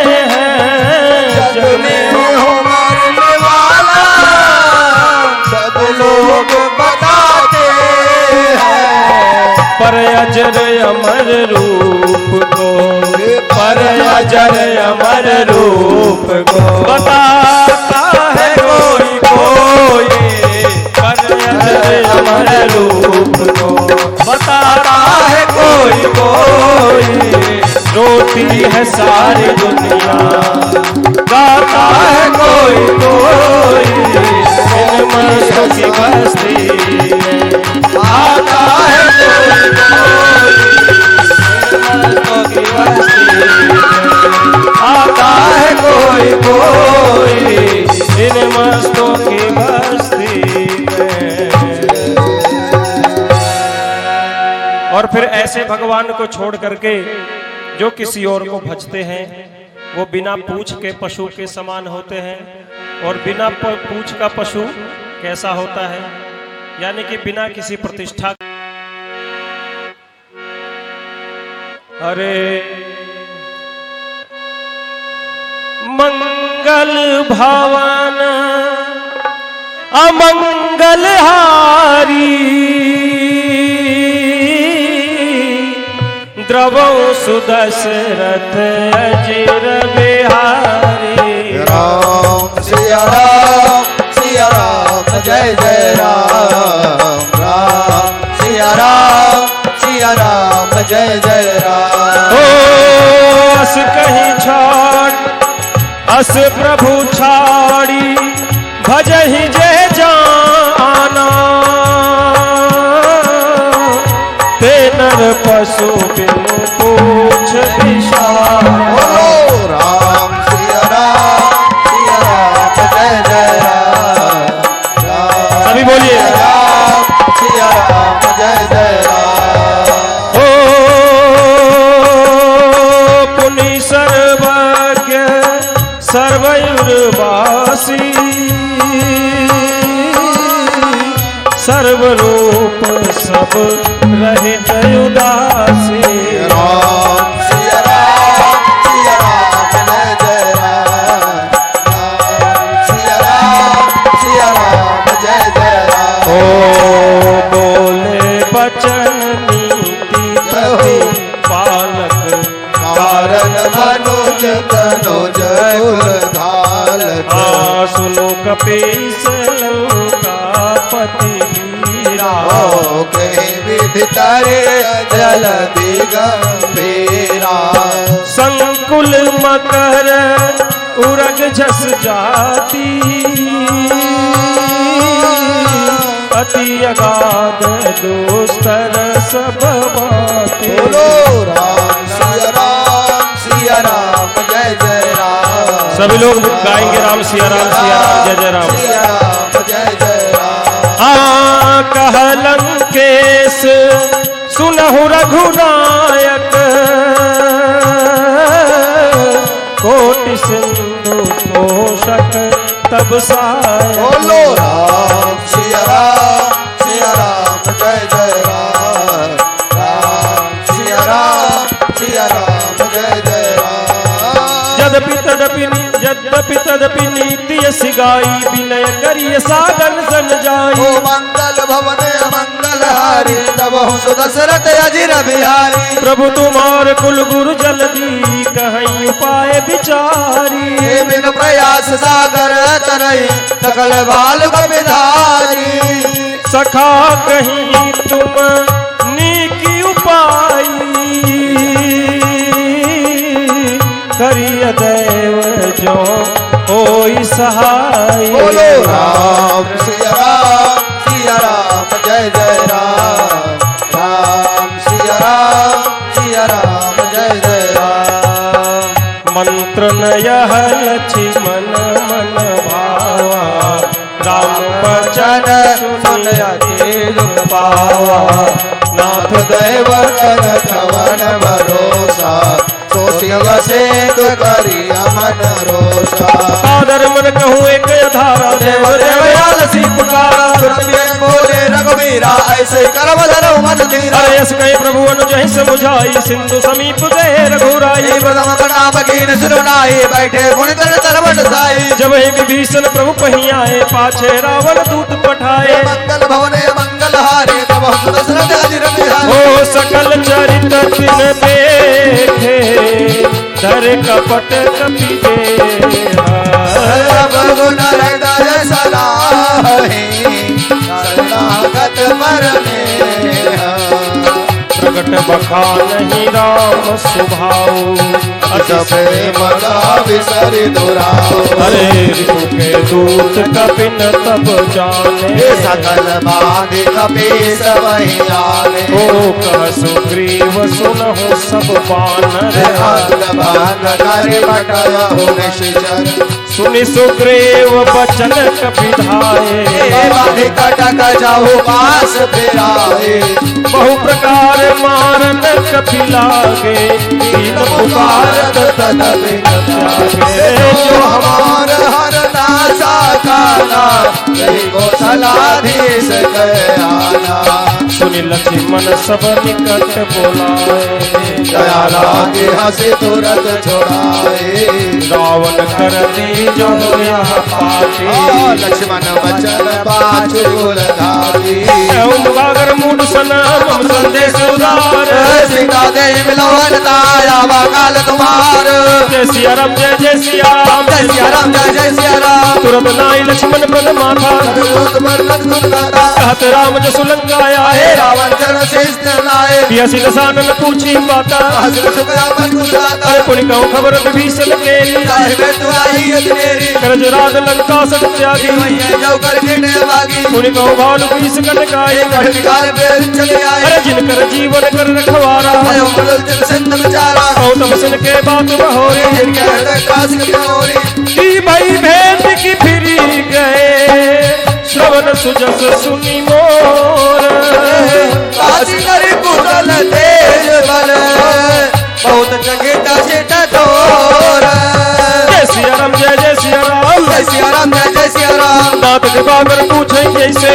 हैं।
जग में वो मरने वाला सब लोग बताते हैं।
पर अजर अमर रूप को पर अजर अमर रूप को बताता है कोई कोई। पर अजर अमर रूप को बताता है कोई कोई। रोती है सारी दुनिया गाता है कोई कोई। इन मस्तों की बस्ती में आता है कोई कोई। मस्तों की बस्ती में आता है कोई कोई। इन मस्तों की बस्ती में। और फिर ऐसे भगवान को छोड़ करके जो किसी और को भजते हैं वो बिना पूछ के पशु के समान होते हैं। और बिना पूछ का पशु कैसा होता है? यानी कि बिना किसी प्रतिष्ठा। अरे मंगल भावन अमंगल हारी द्रवो सुदशरथ अजिर बिहारी।
राम सिया राम जय जय राम। राम सिया राम जय जय राम।
ओ अस कहीं छाट अस प्रभु छाड़ी भजहि जय जाना। ते नर पशु बिनु पूछ विशाला।
राम सिया राम जय जय राम।
सभी बोलिए
राम सिया राम जय जय राम।
ओ पुनि सर्वज्ञ सर्वयुर्वासी सर्वरूप सब रहित उदासी।
राम सिया राम जय जय राम। राम सिया राम जय जय राम।
ओ बोले बचन नीति गति पालक
कारण मनुज तनुज कुल धालक।
सुनो कपीस लंकापति
कहीं भीतरे जल दिगंभीरा।
संकुल मकर उरग झस जाती, अति अगाध दुस्तर सब बाती।
बोलो राम सिया राम जय जय राम।
सभी लोग गाएंगे राम सिया राम जय जय राम।
सिया राम जय जय राम।
कहलंकेश सुनहु रघुनायक, कोटि सिंधु तोषक तब सायक।
बोलो राम सिया राम जय जय राम। राम सिया राम जय जय राम।
यद्यपि तदपि नीति यसी गाई, विनय करिय सागन सन जाई।
ओ मंगल भवन मंगल हारी, तब सुदशरथ अजिर बिहारी।
प्रभु तुम्हार कुल गुरु जल्दी, कहीं उपाय विचारी।
बिन प्रयास सागर तरई, सकल बाल विधारी।
सखा कहीं तुम नीकी उपाई, करिय देव जो होई सहाय।
बोलो राम सिया राम जय जय राम। राम सिया राम जय जय राम।
मंत्र नयह लक्ष्मण मन भावा, राम बचन सुन अति दुख पावा।
नाथ दैव कर कवन भरोसा, तो शिव से करी अमन रोषा।
आदर मन कहूँ एक धारा, देव देवयाल सी पुकारा।
बोले रघुवीरा, ऐसे करम धरो मन धीरा।
यस कहे प्रभु अनुजहि समुझाई, सिंधु समीप गए रघुराई।
प्रथम प्रणाम कीन सुनाई, बैठे मुनि तर तरवट साई।
जब ही विभीषण प्रभु कहीं आए, पाछे रावण दूत पठाए।
मंगल भवने मंगल हारे, तब सुदशरथ अजिर बिहारी।
ओ सकल चरित तिन देखे, धर कपट कपि देहा।
गुण हृदय सलाहि, शरणागत परमेहा।
प्रगट बखानहि राम सुभाऊ, अति
प्रेम विसरि दुराओ।
अरे रिपु के दूत कपिन तब जाने,
सकल बाधि कपीस वही आने।
ओ कह सुग्रीव सुनहु सब बानर।
बान करे बटयहु निश्चर,
सुनि सुग्रीव बचन कपि धाये।
बाधि कटक जाहु पास फिराए।
बहु प्रकार मारन कपि लागे, दीन पुकारत तदपि न त्यागे।
जो हमार हर नासा खाना, यही कौशलाधीश कयाना।
सुनि लक्ष्मण सब निकट बोलाए,
दया लागे हंसी तुरंत छोड़ाए।
रावण कर दी जो यह पाती।
लक्ष्मण बचन पाछू लगाती।
मुगागर मूड सना मम संदेश उदार।
सीता दे मिलवन ताया काल तुम्हार।
जय सिया राम जय जय सिया राम
जय सिया राम जय जय सिया राम।
तुरंत नाई लक्ष्मण पद माथा, कहत राम जो सुलंगाया है।
रावण चरण शेष लाए,
पियासी दसानन पूछी बाता। अरे पुनि कहूँ खबर विभीषण केरी, करज राज लंका सत त्यागी। पुनि कहूँ भानु बीस कनकाई, अरे जिनकर जीवन कर रखवारा। गौतम सिंह के बात बहोरी, की भई भेंट की फिरी गए। श्रवण सुजस सुनी मोर,
बहुत जगेता सेटा तोर।
जय सिया राम जय जय सिया राम।
जय सिया राम जय जय सिया राम।
दात दिवाकर पूछे जैसे,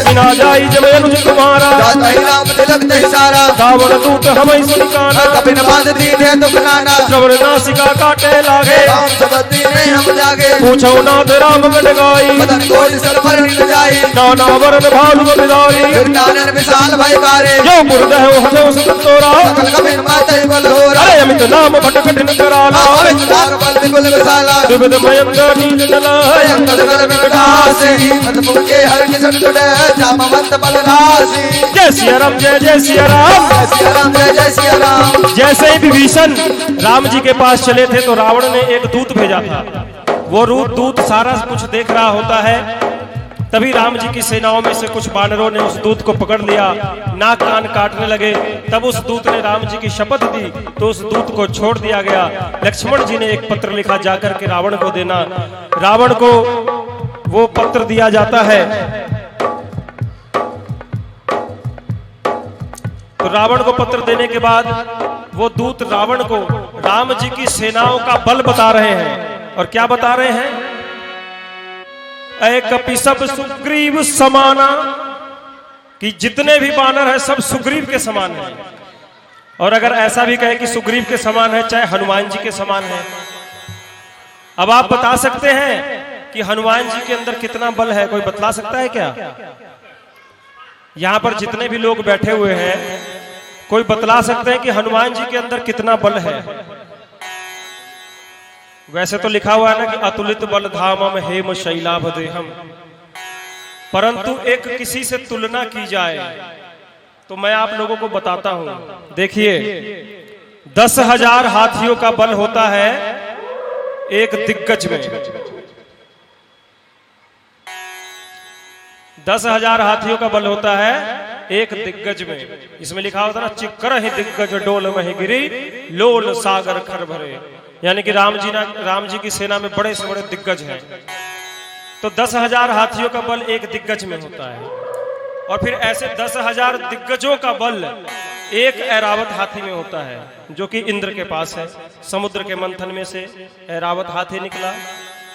बिना जाई जब अनुज कुमारा।
राम तिलक दही सारा,
रावण दूत हमें सुनिकाना।
कपिन बांध दीने दुख नाना।
श्रवण नासिका काटे लागे,
राम शब्द दीने हम जागे।
पूछो नाथ राम गण गाई।
बदन कोई सलभर निकल जाई,
नाना वरन भालु बिदारी।
नानन विशाल भय बारे।
जो गुरुदेव हजो सुत तोरा,
सकल कपिन मातई बल होरा।
अरे अमित नाम भट कठिन कराला।
अमित नाम बल विकुल विशाला
दुग्ध मयंक नील नला
भयंकर कर विकटासी अद्भुत के हर किशन तुड़े जामवंत बलरासी
जय सिया राम जय सिया राम
जय सिया राम जय सिया राम।
जैसे ही विभीषण राम जी के पास चले थे तो रावण ने एक दूत भेजा था। वो दूत सारा कुछ देख रहा होता है। तभी राम जी की सेनाओं में से कुछ बानरों ने उस दूत को पकड़ लिया, नाक कान काटने लगे। तब उस दूत ने राम जी की शपथ दी तो उस दूत को छोड़ दिया गया। लक्ष्मण जी ने एक पत्र लिखा जाकर के रावण को देना। रावण को वो पत्र दिया जाता है। तो रावण को पत्र देने के बाद वो दूत रावण को राम जी की सेनाओं का बल बता रहे हैं। और क्या बता रहे हैं? ऐ कपिशप सुग्रीव समाना, कि जितने भी बानर हैं सब सुग्रीव के समान हैं। और अगर ऐसा भी कहे कि सुग्रीव के समान है, चाहे हनुमान जी के समान है। अब आप बता सकते हैं कि हनुमान जी के अंदर कितना बल है? कोई बतला सकता है क्या? यहां पर जितने भी लोग बैठे हुए हैं, कोई बतला सकते हैं कि हनुमान जी के अंदर कितना बल है? वैसे तो लिखा हुआ है ना कि अतुलित बल धामम हेम शैलाभ देहम, परंतु एक किसी से तुलना की जाए तो मैं आप लोगों को बताता हूं। देखिए, 10,000 हाथियों का बल होता है एक दिग्गज में। 10,000 हाथियों का बल होता है एक दिग्गज में। इसमें लिखा होता है ना, चिक्कर ही दिग्गज डोल मही गिरी लोल सागर खर भरे, यानी कि राम जी की सेना में बड़े से बड़े दिग्गज हैं। तो 10,000 हाथियों का बल एक दिग्गज में होता है। और फिर ऐसे 10,000 दिग्गजों का बल एक ऐरावत हाथी में होता है, जो कि इंद्र के पास है। समुद्र के मंथन में से ऐरावत हाथी निकला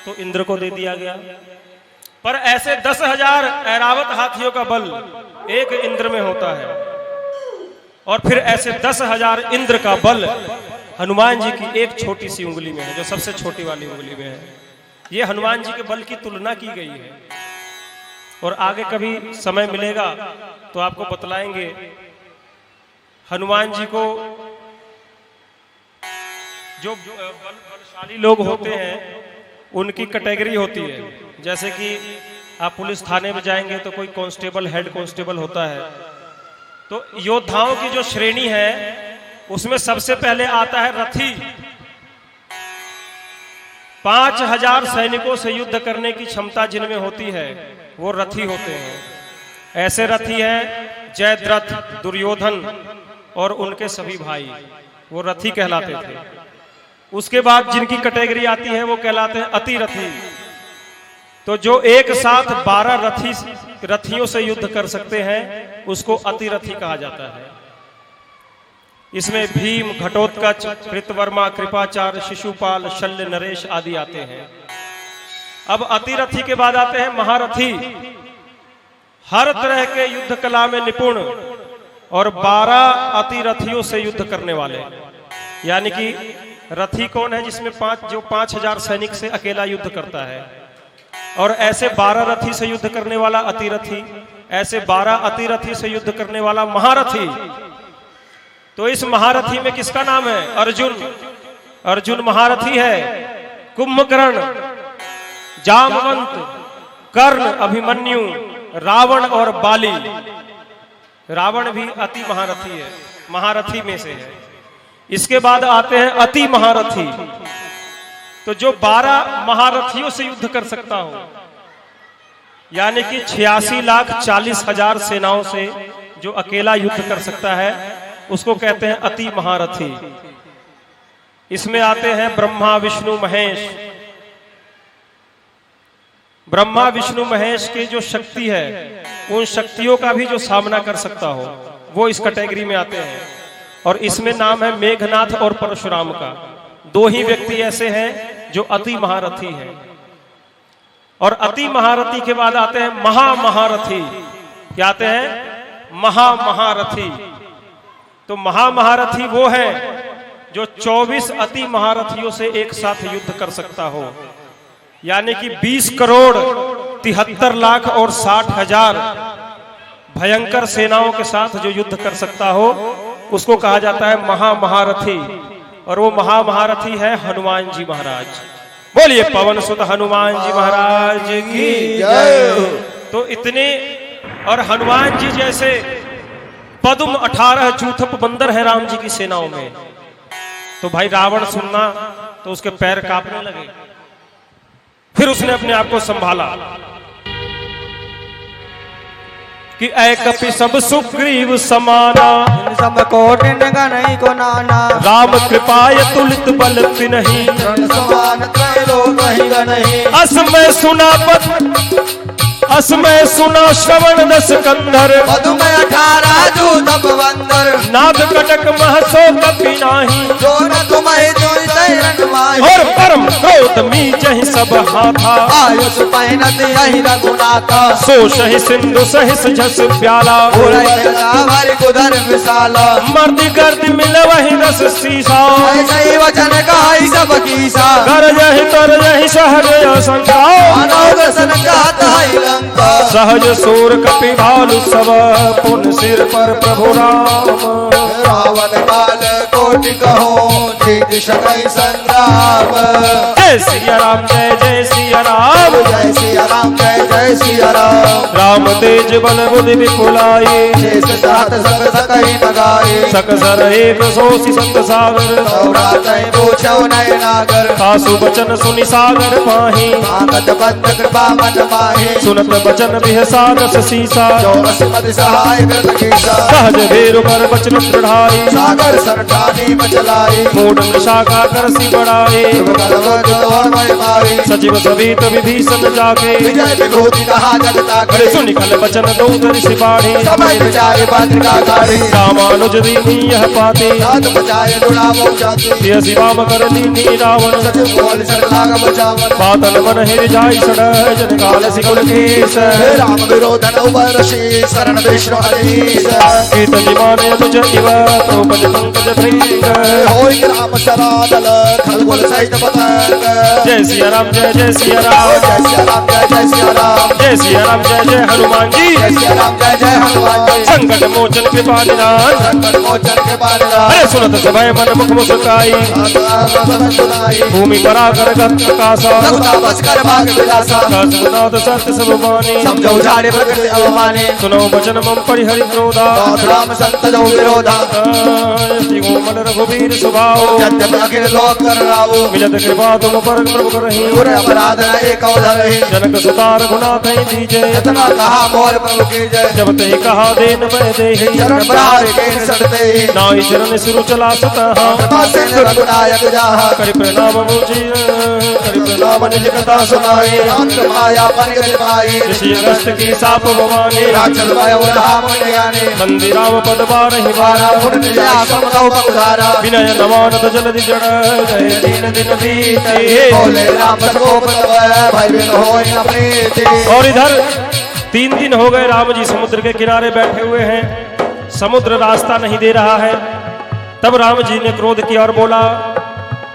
तो इंद्र को दे दिया गया। पर ऐसे 10,000 ऐरावत हाथियों का बल एक इंद्र में होता है। और फिर ऐसे 10,000 इंद्र का बल हनुमान जी की एक छोटी सी उंगली में है, जो सबसे छोटी वाली उंगली में है। ये हनुमान जी के बल की तुलना की गई है। और आगे कभी समय मिलेगा तो आपको बतलाएंगे हनुमान जी को जो बलशाली लोग होते हैं उनकी कैटेगरी होती है। जैसे कि आप पुलिस थाने में जाएंगे तो कोई कांस्टेबल, हेड कांस्टेबल होता है। तो योद्धाओं की जो श्रेणी है उसमें सबसे पहले आता है रथी। 5,000 सैनिकों से युद्ध करने की क्षमता जिनमें होती है वो रथी होते हैं। ऐसे रथी हैं जयद्रथ, दुर्योधन और उनके सभी भाई, वो रथी कहलाते थे। उसके बाद जिनकी कैटेगरी आती है वो कहलाते हैं अतिरथी। तो जो एक साथ 12 रथियों से युद्ध कर सकते हैं उसको अतिरथी कहा जाता है। इसमें भीम, घटोत्कच, कृतवर्मा, कृपाचार्य, शिशुपाल, शल्य, नरेश आदि आते हैं। अब अतिरथी के बाद आते हैं महारथी, हर तरह के युद्ध कला में निपुण और 12 अतिरथियों से युद्ध करने वाले। यानी कि रथी कौन है? जिसमें 5,000 सैनिक से अकेला युद्ध करता है। और ऐसे 12 रथी से युद्ध करने वाला अतिरथी, ऐसे 12 अतिरथी से युद्ध करने वाला महारथी। तो इस महारथी में किसका नाम है? अर्जुन। अर्जुन महारथी है। कुंभकर्ण, जामवंत, कर्ण, अभिमन्यु, रावण और बाली। रावण भी अति महारथी है, महारथी में से है। इसके बाद आते हैं अति महारथी। तो जो 12 महारथियों से युद्ध कर सकता हो, यानी कि 86,40,000 सेनाओं से जो अकेला युद्ध कर सकता है उसको कहते हैं अति महारथी। इसमें आते हैं ब्रह्मा, विष्णु, महेश। ब्रह्मा, विष्णु, महेश की जो शक्ति है उन शक्तियों का भी जो सामना कर सकता हो वो इस कैटेगरी में आते हैं। और इसमें नाम है मेघनाथ और परशुराम का। 2 ही व्यक्ति ऐसे हैं जो अति महारथी हैं। और अति महारथी के बाद आते हैं महामहारथी। क्या आते हैं? महामहारथी। तो महामहारथी वो है जो 24 अति महारथियों से एक साथ युद्ध कर सकता हो। यानी कि 20 करोड़ 73 लाख और 60,000 भयंकर सेनाओं के साथ जो युद्ध कर सकता हो उसको कहा जाता है महामहारथी। और वो महामहारथी है हनुमान जी महाराज। बोलिए पवन सुत हनुमान जी महाराज की
जय।
तो इतने और हनुमान जी जैसे पद्म 18 जूथप बंदर है राम जी की सेनाओं में। तो भाई रावण सुनना तो उसके पैर कांपने लगे। फिर उसने अपने आप को संभाला कि ऐ कपि सब सुग्रीव समाना,
सब कोटिन गणई को नाना,
राम कृपाय तुलित बल तिन्हि,
समान त्रैलोक ही गणई।
असमय सुना असमय सुना श्रवण दस कंधर,
पद्म 18 जूथप बंदर,
नाग कटक महसो कपि नाही,
जो न तुम्हें जोई तैरन माही।
और परम क्रोध मी जहि सब हाथा,
आयुष पहिनत यही रघुनाथा,
सो सहि सिंधु सहिस झस प्याला,
हरि कुधर विशाला,
मर्द गर्द मिलवहि रस सीसा,
ऐसे ही वचन कहाई सब कीसा,
गरजहि तरजहि सहज असंख्या,
मानव दर्शन चाहता है लंका।
सहज सूर कपि भालु सब, पुन सिर पर प्रभु राम,
रावण काल कोटि कहो, जीत सकई संग्राम।
जय सिया राम जय सिया राम,
जय सिया राम जय सिया राम।
राम तेज बल बुद्धि विपुलाई,
शेष सात सब सकई नगाए,
सकसर एक सोसी संत सागर,
सौरातै पूछो नय नागर,
सासु बचन सुनि सागर पाहि,
आगत बंद कृपा मन माहे,
सुनत बचन बिहसारस सीसा,
जो असमद सहाय कृत कीसा,
सहज भेरु पर बचन दृढ़ाई,
सागर सरठानी मचलाई,
मूढ़ निशाखा करसी बढ़ाई, सचिव सवित विभीषण जाके,
विजय विभूति कहा जगता
अरे सुनि खल बचन दो दरि बाढ़ी,
समय विचारे पत्रिका गाड़ी,
रामानुज दीनी यह पाते,
हाथ बचाए दुरावो जाति,
सिय शिवाम कर लीनी रावण,
सचिव बोल सरलाग बचावन,
पातल मन हिर जाई सड़ जन काल सिकुल केस,
राम विरोधन उबर शीस, शरण विष्णु हरीश,
कीत जिमाने अनुज इव द्रौपद पंकज भृंग,
होई राम सरादल खलबुल सहित पतंग।
जय सिया राम जय सिया राम,
जय सिया राम जय सिया राम,
जय सिया राम जय हनुमान जी,
जय सिया राम जय हनुमान जी,
संकट मोचन कृपा निधान,
संकट मोचन के बादला,
अरे सुनत सभय मन मुख मुस्काई,
सुनाई,
भूमि पराकर गत कासा,
बस कर भाग विलासा,
नाथ सत्य सब बानी,
समझो झाड़े प्रकृति अवमाने,
सुनो वचन मम परिहरि क्रोधा,
राम संत जो विरोधा,
श्री कोमल रघुवीर स्वभाव,
यद्यपि अखिल लोक कर रावो,
मिलत कृपा तुम पर प्रभु करहि,
गुर अपराध न एक अवधर ही,
जनक सुतार गुनाथ दीजे,
इतना कहा मोर प्रभु की जय,
जब ते कहा देन मैं देहि,
चरण प्रहार के सटते ही,
नाई चरण सिरु चला सुतहा,
कृपा सिंधु रघुनायक जाहा,
करि प्रणाम मुझि करि प्रणाम निज कथा सुनाए,
अंत माया परगति पाई,
ऋषि अगस्त की साप भवानी,
राक्षस भय उल्हा मुनि ज्ञानी,
नंदी राम पद बारहि
बारा पुन निज आश्रम कौ उधारा,
विनय नवानत जलधि जड़ जय दीन दिन बीते।
बोले राम सकोप तब भय बिन होय न प्रीति।
और इधर 3 दिन हो गए राम जी समुद्र के किनारे बैठे हुए हैं, समुद्र रास्ता नहीं दे रहा है। तब राम जी ने क्रोध किया और बोला,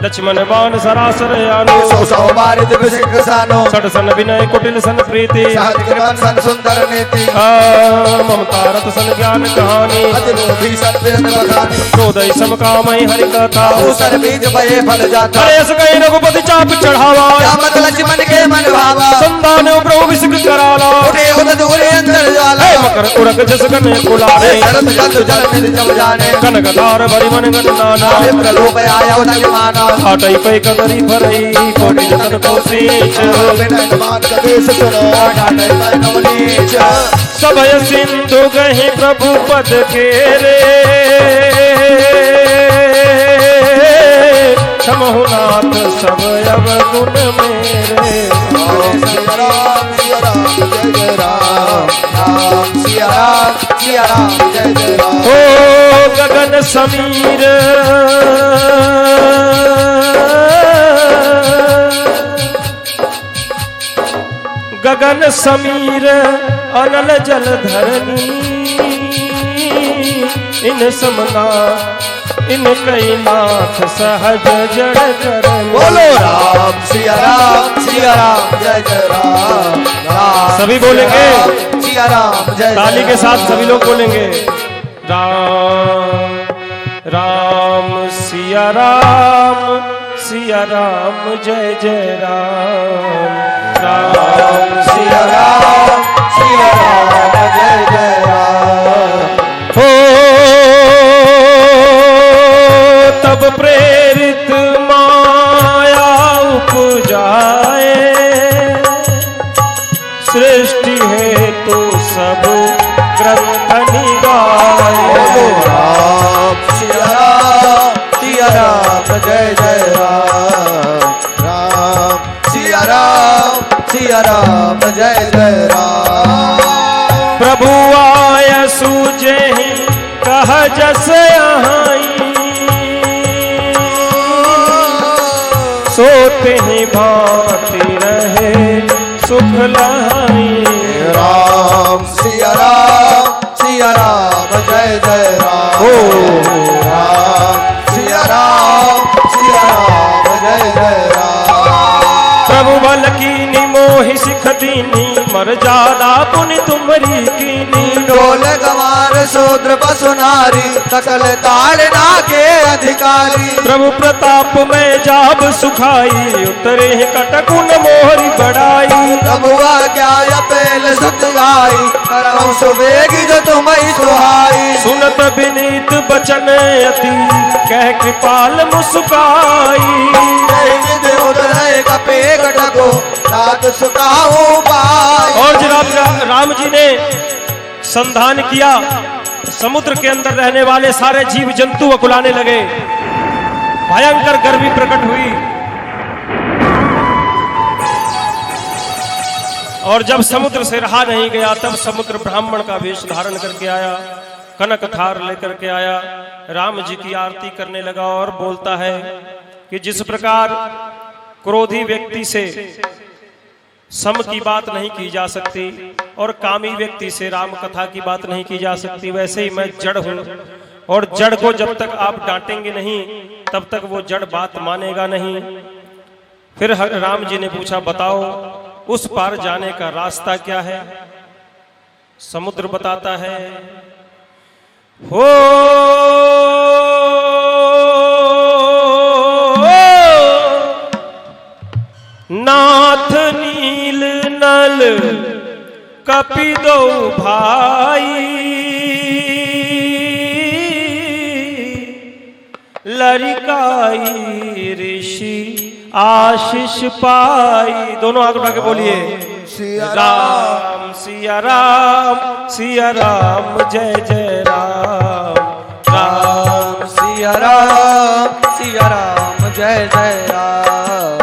लक्ष्मण बाण सरासर आनो,
सौ बारित विसिक सानो,
सड़सन विनय कुटिल सन प्रीति,
सहज कृपन सन सुंदर नीति,
ममता रत सन ज्ञान कहानी,
अति लोभी सत्य बखानी,
क्रोधय सम कामय हरि कथा,
अवसर बीज भये फल जाता,
नरेश कहीं रघुपति चाप चढ़ावा,
मत लक्ष्मण के मन भावा,
संतान प्रभु विसिक कराला,
उठे उद दूरे अंतर ज्वाला,
मकर उरक जस गण कुलारे,
शरद जल जल निधि जब जाने,
कनक धार भरि मन गण नाना,
मित्र लोक आया उदय माना,
आटई पै कदरी भरई कोटि जतन को सींच,
विनय मान कदेश सुनो, डाटे पै नवनीच,
सभय सिंधु गहि प्रभु पद के रे, क्षमहु नाथ सब अवगुण मेरे।
सिया राम जय जय राम, राम सिया राम जय जय राम।
ओ गगन समीर गगन समीर अनल जल धरनी, इन समना इन कई नाथ सहज जड़ करनी।
बोलो राम सिया राम जय जय राम, राम
सभी बोलेंगे,
सिया राम जय,
ताली के साथ सभी लोग बोलेंगे, राम राम सिया राम जय जय राम। राम
सिया राम जय जय राम।
हो तब प्रेरित माया उपजाए, सृष्टि है तो सब ग्रंथ निगाए।
राम सिया राम जय जय राम। राम सिया राम जय जय राम।
प्रभु आय सूझे ही कह जस आई, सोते ही भांति रहे सुख लाई।
राम सिया राम जय जय राम।
हो
राम सिया राम जय जय राम।
प्रभु बल कीनी मोहि सिख दीनी, मर्यादा पुनि तुमरी कीनी।
डोल गवार शूद्र पशु नारी, सकल ताड़ना के अधिकारी।
प्रभु प्रताप में जाब सुखाई, उतरे ही कटकुन मोहरी बढ़ाई।
प्रभु आज्ञा पेल सत गाई, करम सुबेगी जो तुम्हें सुहाई।
सुनत विनीत बचन अति, कह कृपाल मुस्काई।
कपे कटको रात सुखाओ पाई।
और जब राम जी ने संधान किया, समुद्र के अंदर रहने वाले सारे जीव जंतु अकुलाने लगे, भयंकर गर्मी प्रकट हुई। और जब समुद्र से रहा नहीं गया, तब समुद्र ब्राह्मण का वेश धारण करके आया, कनक थार लेकर के आया, राम जी की आरती करने लगा और बोलता है कि जिस प्रकार क्रोधी व्यक्ति से सम की बात नहीं की जा सकती और कामी व्यक्ति से राम कथा की बात नहीं की जा सकती, वैसे ही मैं जड़ हूं, और जड़ को जब तक आप डांटेंगे नहीं तब तक वो जड़ बात मानेगा नहीं। फिर राम जी ने पूछा, बताओ उस पार जाने का रास्ता क्या है? समुद्र बताता है, हो नाथ नील नल कपि दो भाई, लरिकाई ऋषि आशीष पाई। दोनों हाथ उठा के बोलिए, राम सिया राम जय जय राम। राम
सिया राम जय जय राम।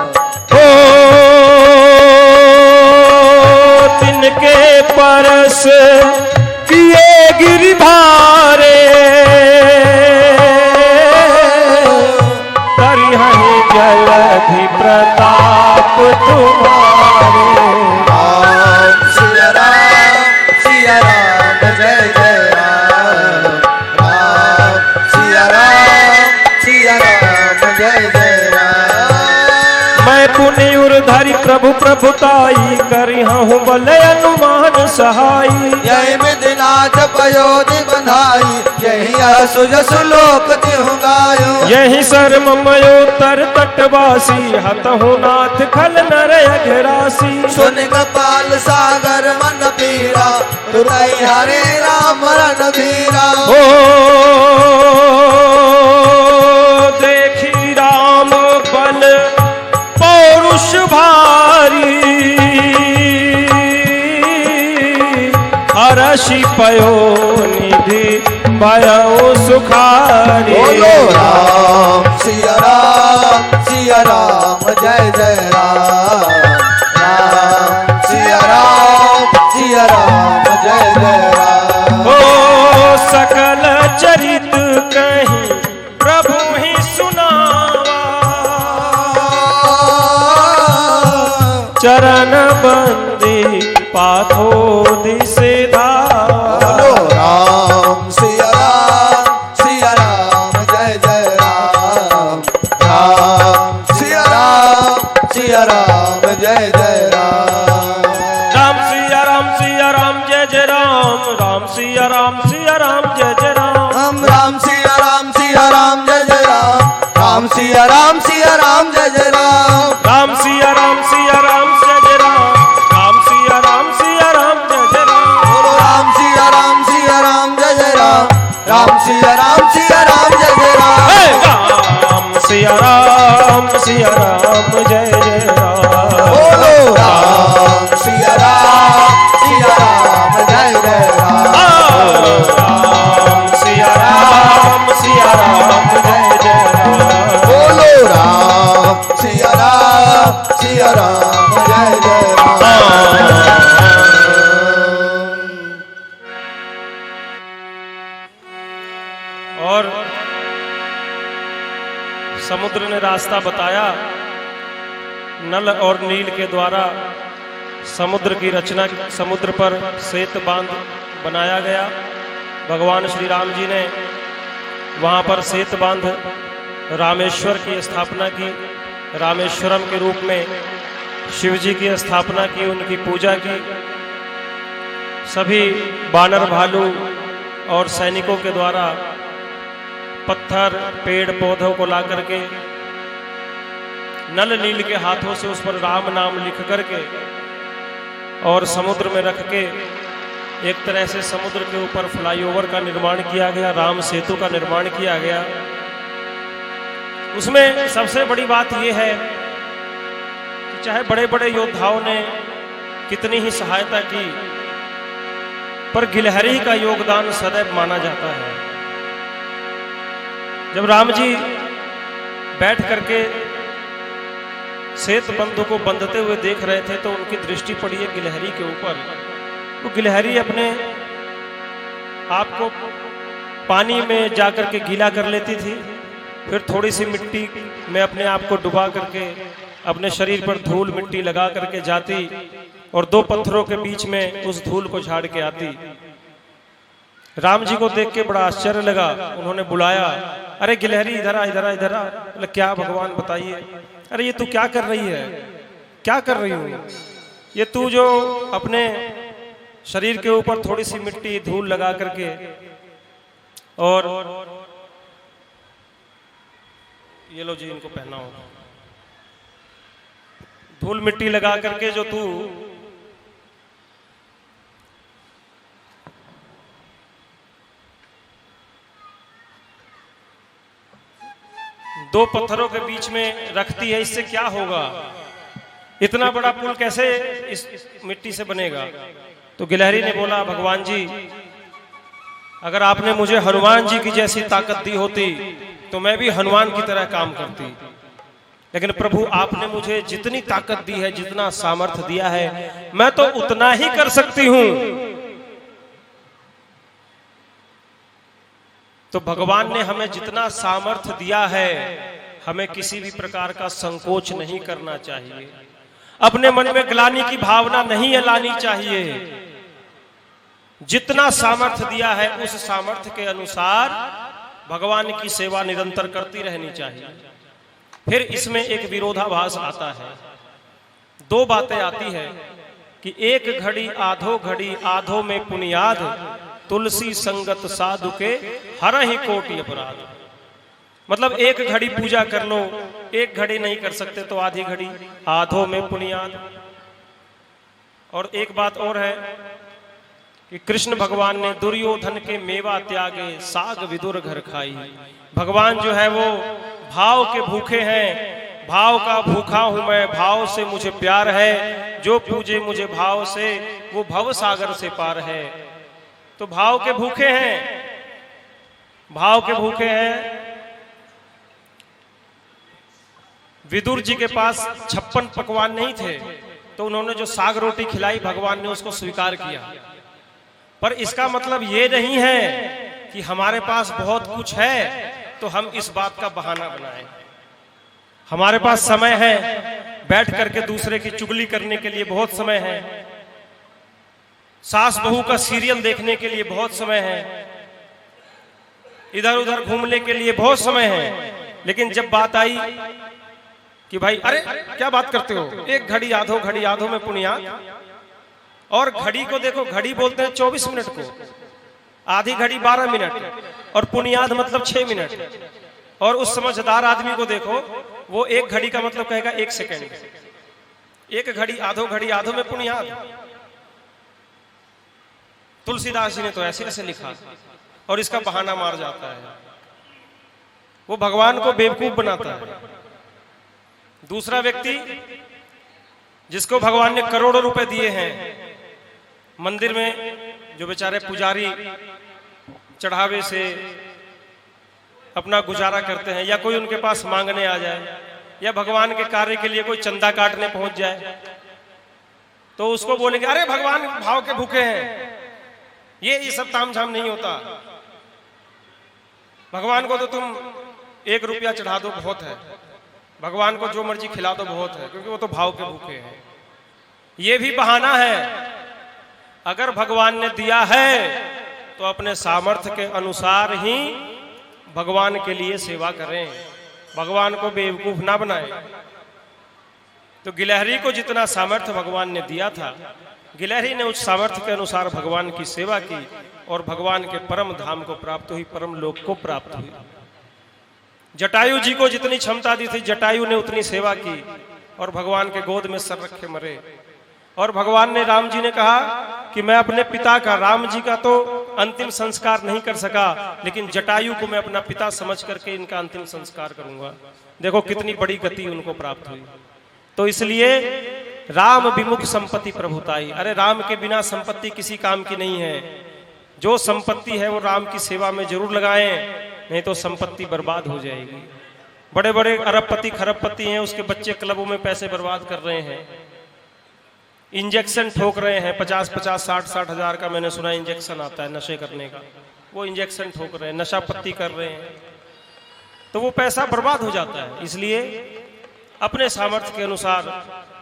तिनके परस किए गिरि भारे, करिहनि जलधि प्रताप तुम्हारे।
राम सिया राम जय जय राम। राम सिया राम जय जय राम।
मैं पुनि उर्धरि प्रभु प्रभुताई, करिहूँ बल अनुमान सहाई।
यही मिथिनाथ पयोधि बंधाई, यही सुजस लोक तिहु गायो।
यही शर्म मयोत्तर तटवासी, हतहु नाथ खल नर अघरासी।
सुन कपाल सागर मन पीरा, तुरई हरे राम रणधीरा।
ओ देखी राम बल पौरुष भारी, हरषि पयो निधि भयो सुखारी।
बोलो राम सिया राम जय जय राम। राम सिया राम जय जय राम।
ओ सकल चरित कहीं प्रभु ही सुनावा, चरण बंदी पाथो दिसे धावा।
राम सिया राम जय जय राम। राम सिया राम जय जय राम।
राम सिया राम जय जय राम। राम सिया राम जय जय राम।
राम सिया राम सिया राम जय जय राम।
और समुद्र ने रास्ता बताया, नल और नील के द्वारा समुद्र की रचना, समुद्र पर सेत बांध बनाया गया। भगवान श्री राम जी ने वहाँ पर सेत बांध रामेश्वर की स्थापना की, रामेश्वरम के रूप में शिव जी की स्थापना की, उनकी पूजा की। सभी बानर भालू और सैनिकों के द्वारा पत्थर पेड़ पौधों को ला करके नल नील के हाथों से उस पर राम नाम लिख करके और समुद्र में रख के एक तरह से समुद्र के ऊपर फ्लाईओवर का निर्माण किया गया, राम सेतु का निर्माण किया गया। उसमें सबसे बड़ी बात यह है कि चाहे बड़े बड़े योद्धाओं ने कितनी ही सहायता की, पर गिलहरी का योगदान सदैव माना जाता है। जब राम जी बैठ करके सेत बंधु को बंधते हुए देख रहे थे तो उनकी दृष्टि पड़ी है गिलहरी के ऊपर। वो गिलहरी अपने आप को पानी में जाकर के गीला कर लेती थी, फिर थोड़ी सी मिट्टी में अपने आप को डुबा करके अपने शरीर पर धूल मिट्टी लगा करके जाती और दो पत्थरों के बीच में उस धूल को झाड़ के आती। राम जी को देख के बड़ा आश्चर्य लगा। उन्होंने बुलाया, अरे गिलहरी इधर आ, इधर आ, इधर आ। बोले क्या भगवान बताइए। अरे ये तू क्या कर रही है, क्या कर रही हूँ? ये तू जो अपने शरीर के ऊपर थोड़ी सी मिट्टी धूल लगा करके और ये लो जी इनको पहनाओ, धूल मिट्टी लगा करके जो तू दो पत्थरों के बीच में रखती है, इससे क्या होगा? इतना बड़ा पुल कैसे इस मिट्टी से बनेगा? तो गिलहरी ने बोला, भगवान जी अगर आपने मुझे हनुमान जी की जैसी ताकत दी होती तो मैं भी हनुमान की तरह काम करती, लेकिन प्रभु आपने मुझे जितनी ताकत दी है, जितना सामर्थ्य दिया है, मैं तो उतना ही कर सकती हूं। तो भगवान ने हमें जितना सामर्थ्य दिया है, हमें किसी भी प्रकार का संकोच नहीं करना चाहिए, अपने मन में ग्लानि की भावना नहीं लानी चाहिए। जितना सामर्थ्य दिया है उस सामर्थ्य के अनुसार भगवान की सेवा निरंतर करती रहनी चाहिए। फिर इसमें एक विरोधाभास आता है, दो बातें आती है कि एक घड़ी आधो घड़ी आधो में पुनियाद, तुलसी संगत साधु के हर ही कोटि अपराध। मतलब एक घड़ी पूजा कर लो, एक घड़ी नहीं कर सकते तो आधी घड़ी, आधो में पुनियाद। और एक बात और है कि कृष्ण भगवान ने दुर्योधन के मेवा त्यागे, साग विदुर घर खाई। भगवान जो है वो भाव के भूखे हैं, भाव का भूखा हूं मैं, भाव से मुझे प्यार है, जो पूजे मुझे भाव से वो भव सागर से पार है। तो भाव के भूखे हैं, भाव के भूखे हैं। विदुर जी के पास 56 पकवान नहीं थे, तो उन्होंने जो साग रोटी खिलाई भगवान ने उसको स्वीकार किया। पर इसका मतलब ये नहीं है कि हमारे पास बहुत कुछ है तो हम इस बात का बहाना बनाएं। हमारे पास समय है, बैठ करके दूसरे की चुगली करने के लिए बहुत समय है, सास बहू का सीरियल देखने के लिए बहुत समय है, इधर उधर घूमने के लिए बहुत समय है। लेकिन जब बात आई कि भाई अरे क्या बात करते हो, एक घड़ी आधो में पुनियाद। और घड़ी को देखो, घड़ी बोलते हैं 24 मिनट को, आधी घड़ी 12 मिनट और पुनियाद मतलब 6 मिनट। और उस समझदार आदमी को देखो, वो एक घड़ी का मतलब कहेगा 1 सेकेंड। एक घड़ी आधो में पुनियाद। तुलसीदास जी ने तो ऐसे ऐसे लिखा और इसका बहाना मार जाता है, वो भगवान को बेवकूफ बनाता है। दूसरा व्यक्ति जिसको भगवान ने करोड़ों रुपए दिए हैं, मंदिर में जो बेचारे पुजारी चढ़ावे से अपना गुजारा करते हैं, या कोई उनके पास मांगने आ जाए या भगवान के कार्य के लिए कोई चंदा काटने पहुंच जाए तो उसको बोलेंगे अरे भगवान भाव के भूखे हैं। ये सब तामझाम नहीं होता। भगवान को तो तुम 1 रुपया चढ़ा दो बहुत है, भगवान को जो मर्जी खिला दो बहुत है, क्योंकि वो तो भाव के भूखे हैं। ये भी बहाना है। अगर भगवान ने दिया है तो अपने सामर्थ्य के अनुसार ही भगवान के लिए सेवा करें, भगवान को बेवकूफ ना बनाएं। तो गिलहरी को जितना सामर्थ्य भगवान ने दिया था, गिलहरी ने उस सामर्थ्य के अनुसार भगवान की सेवा की और भगवान के परम धाम को प्राप्त हुई, परम लोक को प्राप्त हुई। जटायु जी को जितनी क्षमता दी थी, जटायु ने उतनी सेवा की और भगवान के गोद में सर रखे मरे। और भगवान ने, राम जी ने कहा कि मैं अपने पिता का, राम जी का तो अंतिम संस्कार नहीं कर सका, लेकिन जटायु को मैं अपना पिता समझ करके इनका अंतिम संस्कार करूंगा। देखो कितनी बड़ी गति उनको प्राप्त हुई। तो इसलिए राम विमुख संपत्ति प्रभुताई। अरे राम के बिना संपत्ति किसी काम की नहीं है। जो संपत्ति है वो राम की सेवा में जरूर लगाएं, नहीं तो संपत्ति बर्बाद हो जाएगी। बड़े बड़े अरबपति खरबपति हैं, उसके बच्चे क्लबों में पैसे बर्बाद कर रहे हैं, इंजेक्शन ठोक रहे हैं। 50-50, 60-60 हजार का मैंने सुना इंजेक्शन आता है नशे करने का, वो इंजेक्शन ठोक रहे हैं, नशा पत्ती कर रहे हैं, तो वो पैसा बर्बाद हो जाता है। इसलिए अपने सामर्थ्य के अनुसार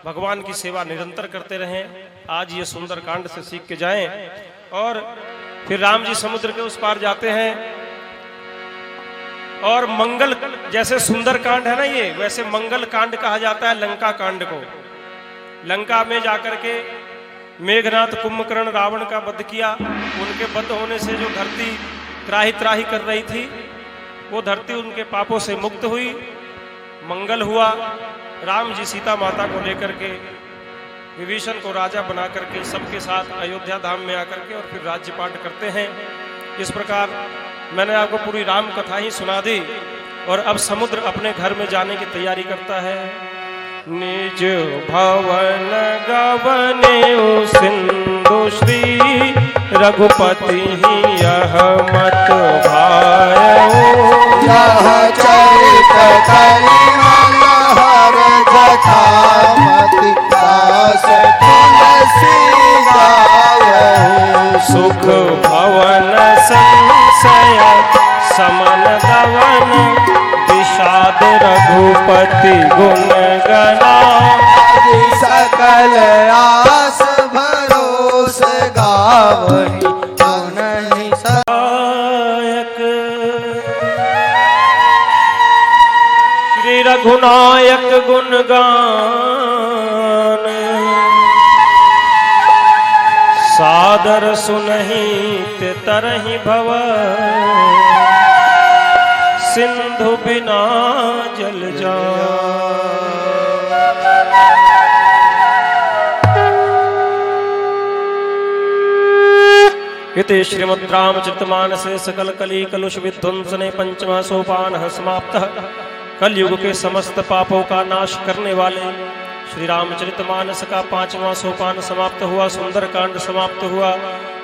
भगवान की सेवा निरंतर करते रहें। आज ये सुंदर कांड से सीख के जाएं। और फिर राम जी समुद्र के उस पार जाते हैं और मंगल, जैसे सुंदर कांड है ना ये, वैसे मंगल कांड कहा जाता है लंका कांड को। लंका में जाकर के मेघनाथ कुंभकर्ण रावण का वध किया। उनके वध होने से जो धरती त्राही त्राही कर रही थी, वो धरती उनके पापों से मुक्त हुई, मंगल हुआ। राम जी सीता माता को लेकर के विभीषण को राजा बना करके सबके साथ अयोध्या धाम में आकर के और फिर राज्यपाठ करते हैं। इस प्रकार मैंने आपको पूरी राम कथा ही सुना दी और अब समुद्र अपने घर में जाने की तैयारी करता है। निज भवन गवने सिंधु श्री रघुपति यह मत भायो,
यह चरित कलिमल हर जटामति दास तुलसी गावहु।
सुख भवन संशय समन दवन, विषाद रघुपति गुण गना।
सकल आस भरोस गावहि नहीं
सहायक। श्री रघुनायक गुण गान, सादर सुनहि ते तरहि भव। सिंधु बिना जल जाए। इति श्रीमद् रामचरितमानसे सकल कली कलुष विध्वंसने पंचमा सोपान समाप्तः। कलयुग के समस्त पापों का नाश करने वाले श्री रामचरितमानस का 5वां सोपान समाप्त हुआ, सुंदर कांड समाप्त हुआ।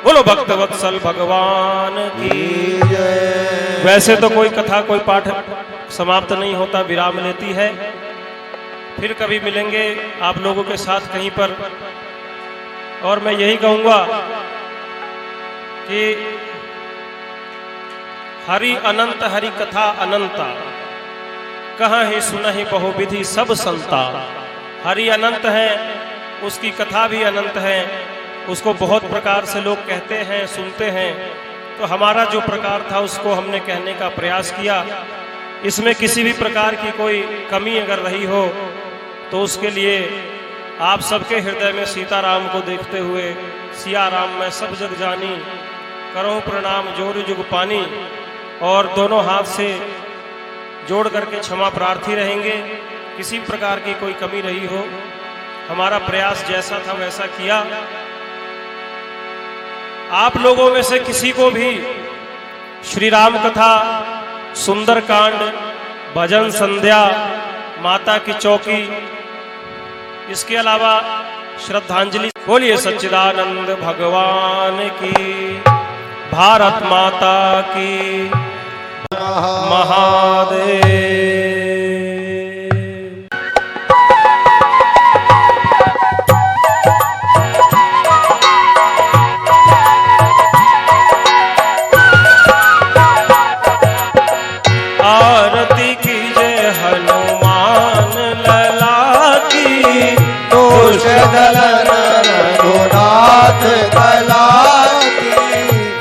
बोलो भक्त वत्सल भगवान की जय। वैसे तो कोई कथा कोई पाठ समाप्त नहीं होता, विराम लेती है। फिर कभी मिलेंगे आप लोगों के साथ कहीं पर। और मैं यही कहूंगा कि हरि अनंत हरि कथा अनंता, कहाँ ही सुनहि बहुविधि सब संता। हरि अनंत है, उसकी कथा भी अनंत है, उसको बहुत प्रकार से लोग कहते हैं, सुनते हैं। तो हमारा जो प्रकार था उसको हमने कहने का प्रयास किया। इसमें किसी भी प्रकार की कोई कमी अगर रही हो तो उसके लिए आप सबके हृदय में सीताराम को देखते हुए सिया राम मैं सब जग जानी, करो प्रणाम जोर जुग पानी, और दोनों हाथ से जोड़ करके क्षमा प्रार्थी रहेंगे। किसी प्रकार की कोई कमी रही हो, हमारा प्रयास जैसा था वैसा किया। आप लोगों में से किसी को भी श्री राम कथा, सुंदर कांड, भजन संध्या, माता की चौकी, इसके अलावा श्रद्धांजलि, बोलिए सच्चिदानंद भगवान की, भारत माता की, महादेव।
दलन रघुनाथ कला की।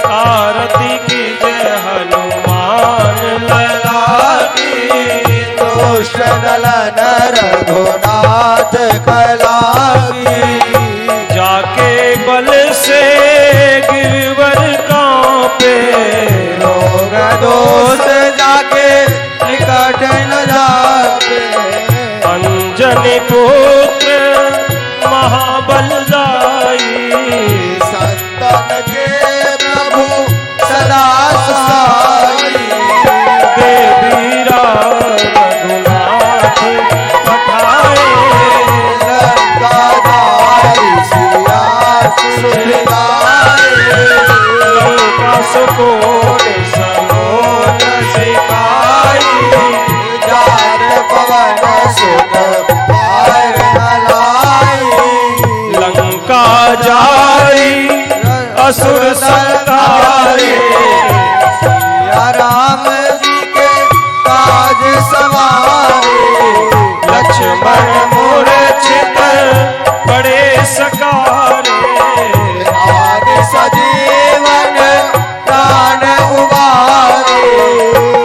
आरती कीजिए हनुमान लला की।
दुष्ट दलन रघुनाथ कला की।
जाके बल से गिरवर कांपे,
रोग दोष जाके निकट न जाके।
अंजनी पुत्र महाबलदाई,
संतन के प्रभु सदा सहाई।
देवी रघुनाथ पठाए,
लंका जाई सिया सुधिनाए।
लंका सुकोट समोट सिपाही,
जार पवन सुत पार न लाई।
लंका जाई असुर संहारे,
सिया राम जी के काज सवारे।
लक्ष्मण मूर्छित बड़े सकारे,
आदि सजीवन प्राण उबारे।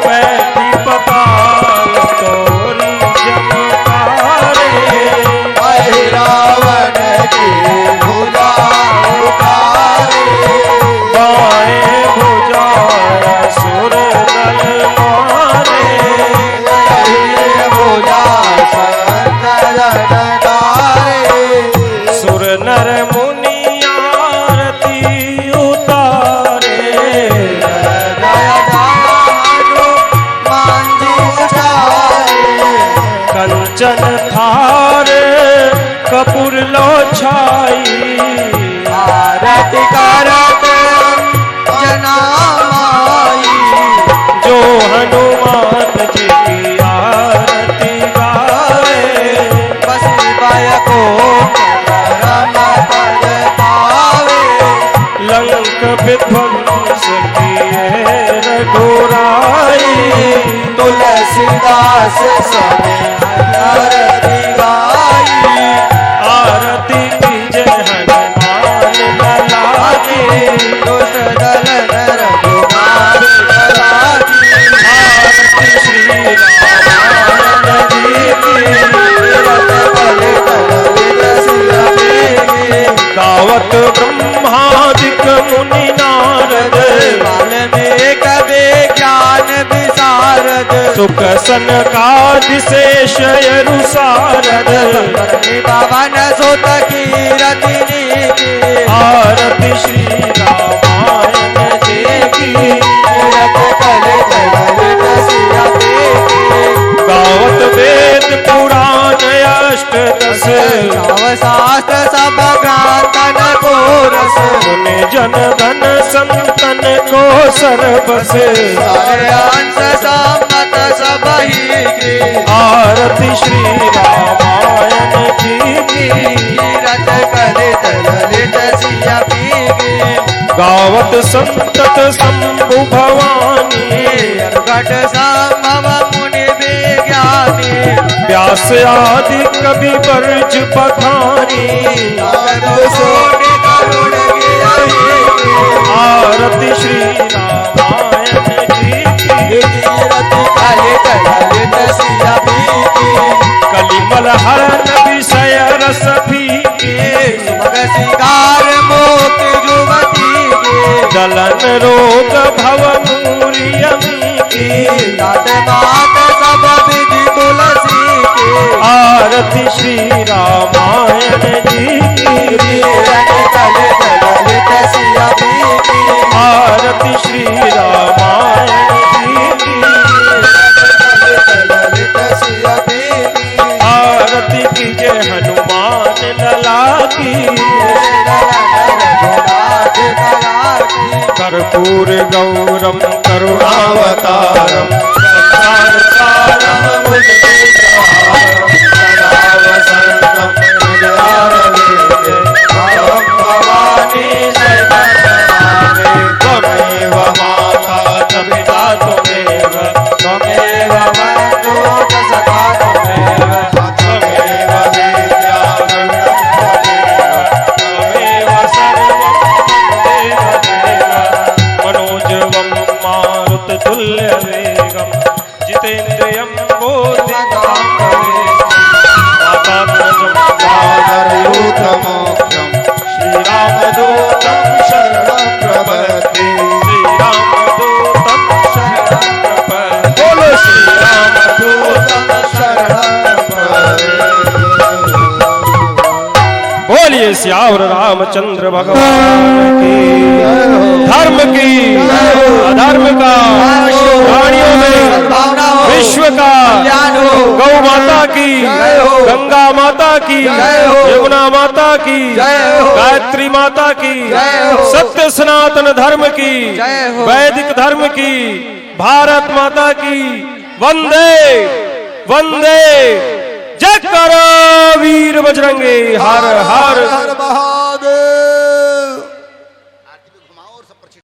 पैठी पताल तोरी जमकारे,
अहि रावण की भुजा उतारे।
बाएं भुजा असुर दल मारे,
अहि भुजा संतन डारे।
सुर नर मुनि आरती उतारे,
दया दानु मांझी उठारे।
कंचन थार कपूर लो छाई,
आरती करत जना माई।
जो हनुमान जी की आरती गाए,
बसी बाय को परम पद पावे।
लंक विध्वंस किए रघुराई,
तुलसीदास सने आरती गाई।
आरती कीजिए हनुमान लला की।
दुष्ट दलन रघुनाथ कला की।
आरती श्री रामायण जी की।
रत कल कल सिया बेगे।
गावत ब्रह्मादिक मुनि नारद,
वाल्मीकि कवि ज्ञान विशारद।
सुख सनकादिशेष यरु सारद,
पवन सुत कीरति नीति।
आरती श्री रामायण जी की।
रत कल कल सिया बेगे।
गावत वेद पुराण अष्टदश,
नव शास्त्र सब ग्रंथन को रस।
मुनि जन धन संतन को सरबस,
सारे अंश सम्मत सब ही की।
आरती श्री रामायण जी की।
रत कल ललित सिया पीगे।
गावत संतत शंभु भवानी,
घट संभव मुनि विज्ञानी।
व्यास आदि कवि बरज बखानी,
सोनि करुण गिरहि।
आरती श्री रामायण जी की।
रत कल ललित सिया पीगे।
कलिमल हरण विषय रस फीके,
सुमग सिंगार मोति जुवती के।
दलन रोग भव मूरियमी की।
नाथ बात सब विधि तुलसी के।
आरती श्री रामायण जी की।
रत कल ललित सिया पीगे।
आरती श्री रामायण जी की।
ललित सिया पीगे।
आरती कीजिए हनुमान लला की।
रघुनाथ कला की।
कर्पूर गौरम करुणावतारम, संसार सारम भुजगेन्द्रहारम, सदा वसंतम हृदयारविंदे। अहं भवानी सर्वभूतानि, त्वमेव माता च पिता त्वमेव, त्वमेव बन्धुः च सखा त्वमेव, त्वमेव विद्या गुरुः त्वमेव। श्याम रामचंद्र भगवान की। धर्म की अधर्म का प्राणियों में विश्व का, गौ माता की, गंगा माता की, यमुना माता की, गायत्री माता की, सत्य सनातन धर्म की, वैदिक धर्म की, भारत माता की। वंदे वंदे जय करो वीर बजरंगी। हर हर
हर महादेव।